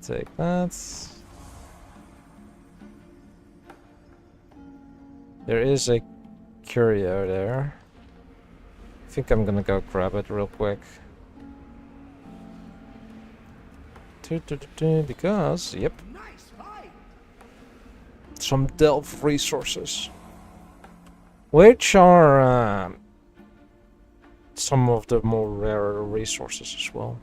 Take that. There is a curio there. I think I'm gonna go grab it real quick. Because, yep. Some delve resources. Which are some of the more rare resources as well.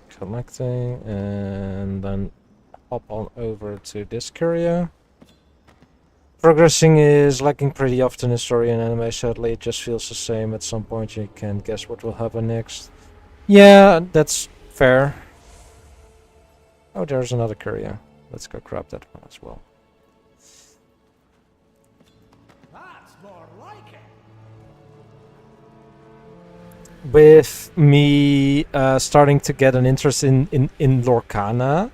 Collecting, and then hop on over to this curio. Progressing is lacking pretty often in story and anime, sadly. It just feels the same. At some point you can't guess what will happen next. Yeah, that's fair. Oh, there's another curio. Let's go grab that one as well. That's more like it. With me starting to get an interest in Lorcana,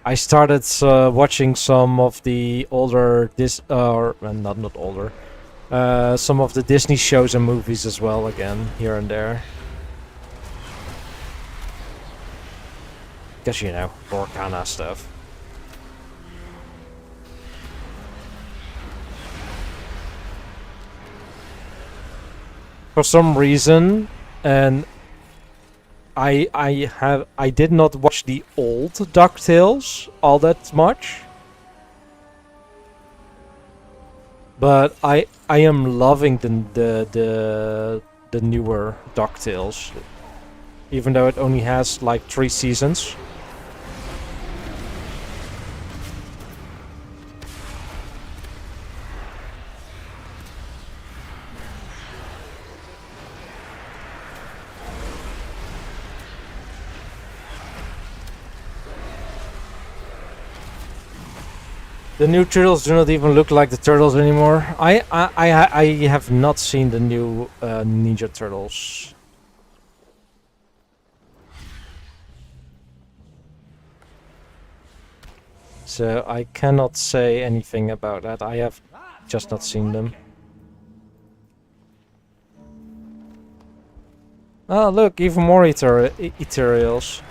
I started watching some of the older not older, some of the Disney shows and movies as well again, here and there. Guess you know, Lorcana stuff. for some reason, and I did not watch the old DuckTales all that much, but I am loving the newer DuckTales, even though it only has like 3 seasons. The new turtles do not even look like the turtles anymore. I have not seen the new Ninja Turtles. So I cannot say anything about that. I have just not seen them. Oh look, even more Ethereals.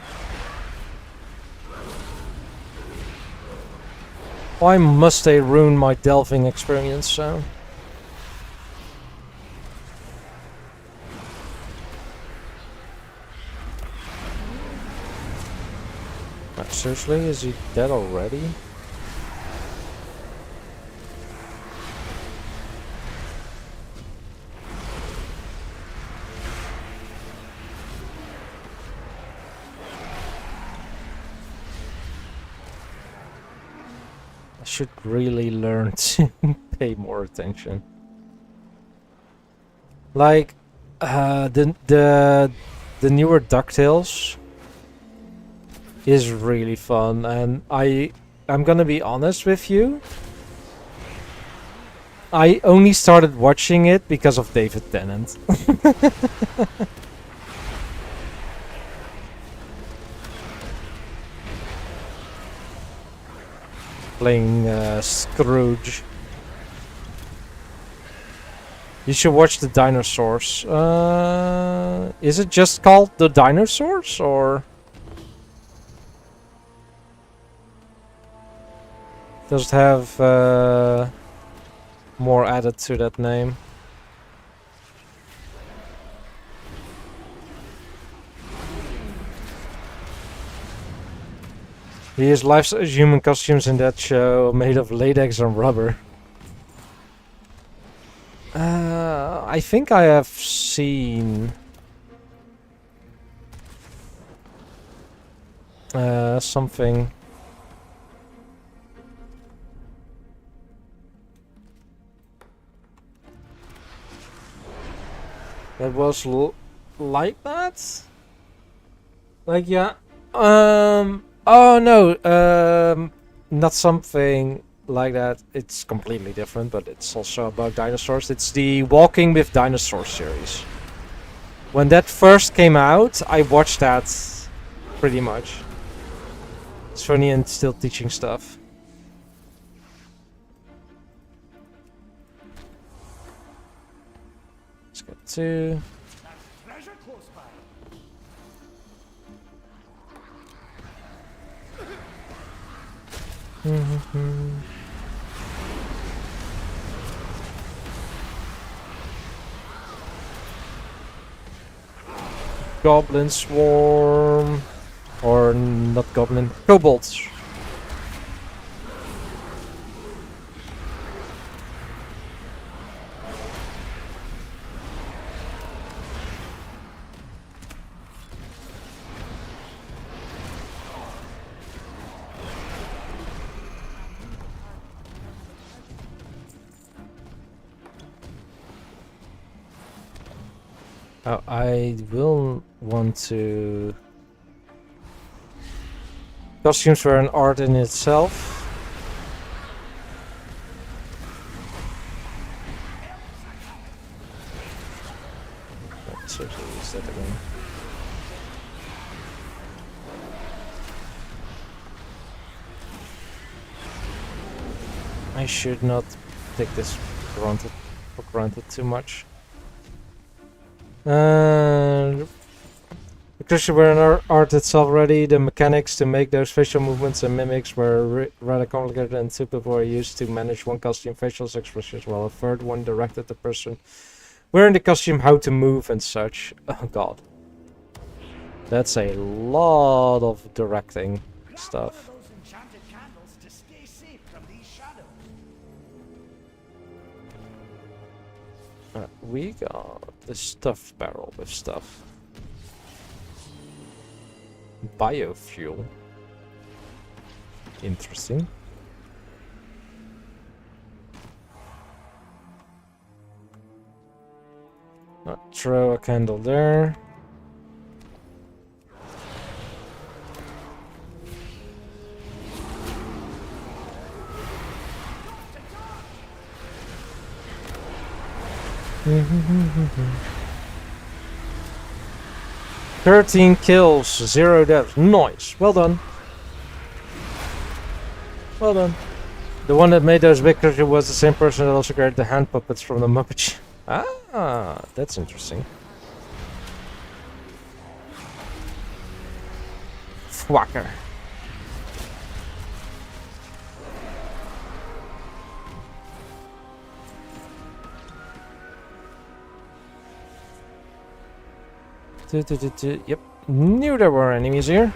Why must they ruin my delving experience so? Seriously, is he dead already? I should really learn to pay more attention. Like the newer DuckTales is really fun, and I'm gonna be honest with you. I only started watching it because of David Tennant. Playing Scrooge. You should watch the dinosaurs. Is it just called the dinosaurs, or does it have more added to that name? He has life-size human costumes in that show made of latex and rubber. I think I have seen something. That was like that? Like, yeah. Oh no, not something like that. It's completely different, but it's also about dinosaurs. It's the Walking with Dinosaurs series. When that first came out, I watched that pretty much. It's funny and still teaching stuff. Let's get to... Goblin Swarm, or not Goblin, Kobolds. Oh, I will want to... Costumes were an art in itself. Let's use that again. I should not take this for granted too much. The creatures were an art itself already. The mechanics to make those facial movements and mimics were rather complicated, and two people were used to manage one costume facial expressions, while a third one directed the person Wearing the costume, how to move and such. Oh god. That's a lot of directing stuff. Those enchanted candles to stay safe from these shadows. We got the stuff barrel with stuff. Biofuel. Interesting. Throw a candle there. Mm-hmm. 13 kills, 0 deaths. Nice. Well done. Well done. The one that made those big creatures was the same person that also created the hand puppets from the Muppet Show. Ah, that's interesting. Thwacker. Yep, knew there were enemies here.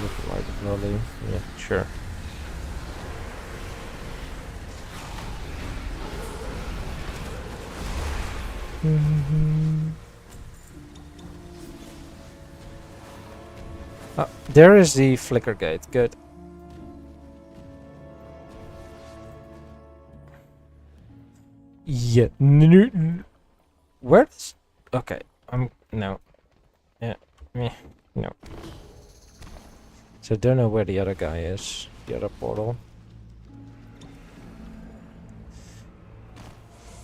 Look like a volley. Yeah, sure. Oh, there is the flicker gate. Good. Yeah. Where does... Okay. No. Yeah. Meh. No. So don't know where the other guy is. The other portal.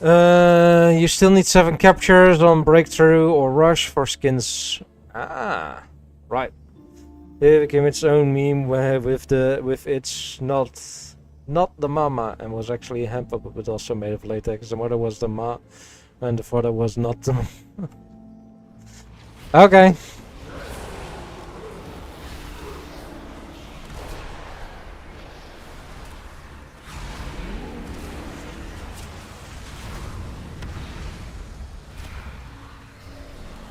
You still need 7 captures on breakthrough or rush for skins. Ah, right. It became its own meme with its not the mama and was actually a hand puppet but also made of latex. The mother was the ma and the father was not the Okay.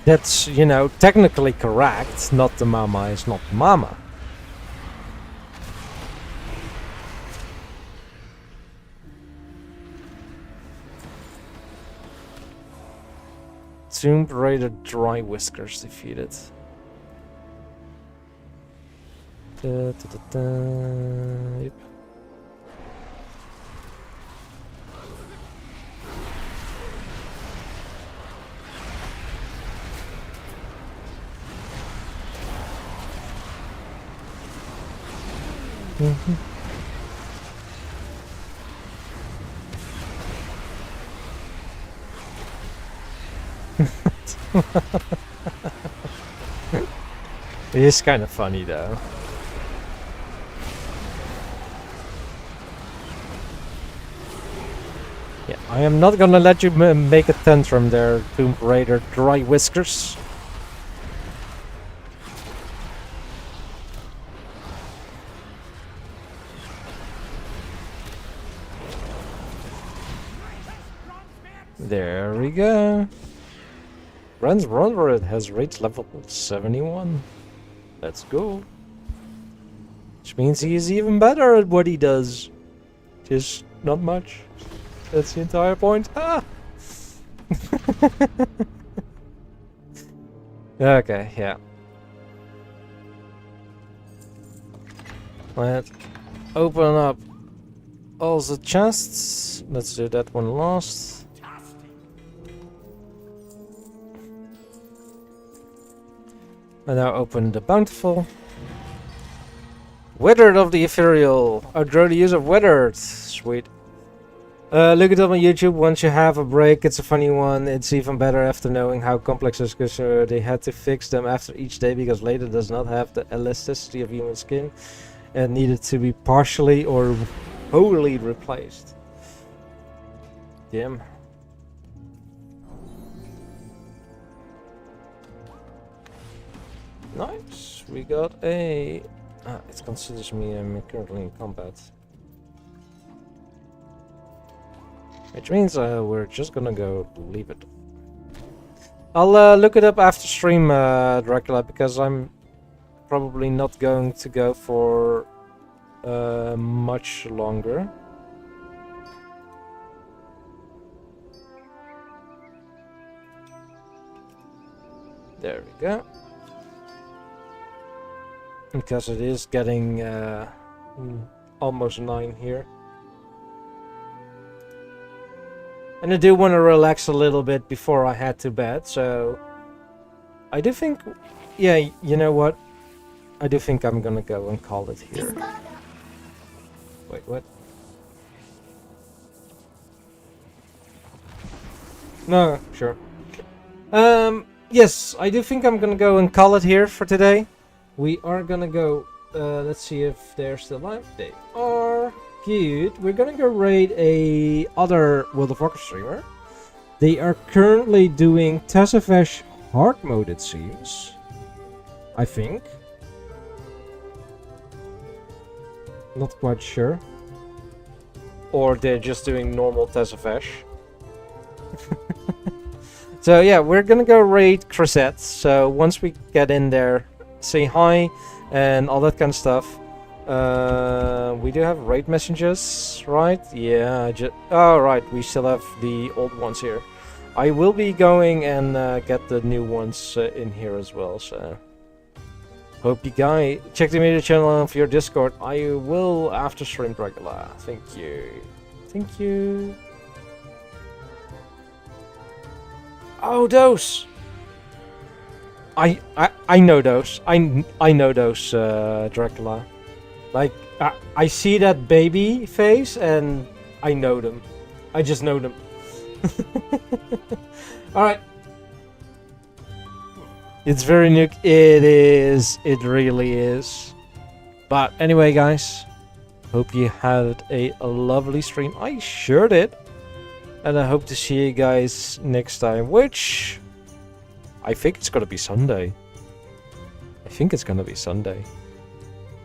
That's, you know, technically correct. Not the mama is not the mama. Tomb Raider Dry Whiskers defeated. Yep. It is kind of funny though. Yeah, I am not gonna let you make a tantrum there, Tomb Raider Dry Whiskers. There we go. Brand's Runner has reached level 71. Let's go. Which means he is even better at what he does. Just not much. That's the entire point. Ah! Okay, yeah. Let's open up all the chests. Let's do that one last. And now open the Bountiful. Withered of the Ethereal. Outgrow the use of Withered. Sweet. Look it up on YouTube once you have a break. It's a funny one. It's even better after knowing how complex it is because they had to fix them after each day because later does not have the elasticity of human skin and needed to be partially or wholly replaced. Damn. Nice. we got a... it considers me currently in combat. Which means we're just gonna go leave it. I'll look it up after stream, Dracula, because I'm probably not going to go for much longer. There we go. Because it is getting almost 9 here. And I do want to relax a little bit before I head to bed, so... I do think... Yeah, you know what? I do think I'm gonna go and call it here. Wait, what? No, sure. Yes, I do think I'm gonna go and call it here for today. We are gonna go, let's see if they're still live. They are. Good. We're gonna go raid a other World of Warcraft streamer. They are currently doing Tessafesh hard mode, it seems. I think. Not quite sure. Or they're just doing normal Tessafesh. So yeah, we're gonna go raid Cresette. So once we get in there, say hi and all that kind of stuff. We do have raid messages, right? Yeah, oh right, we still have the old ones here. I will be going and get the new ones in here as well, so... Hope you guys check the media channel for your Discord. I will after stream Dracula. Thank you. Thank you. Oh, those! I know those. I know those, Dracula. Like, I see that baby face and I know them. I just know them. Alright. It's very new. It is. It really is. But anyway, guys. Hope you had a lovely stream. I sure did. And I hope to see you guys next time. Which... I think it's gonna be Sunday. I think it's gonna be Sunday.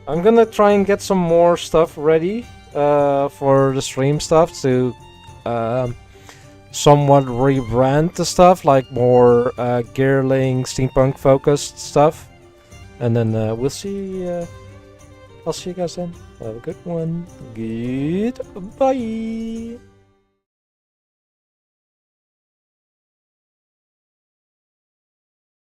I'm gonna try and get some more stuff ready for the stream stuff to somewhat rebrand the stuff, like more Gearling, steampunk focused stuff. And then we'll see. I'll see you guys then. Have a good one. Goodbye.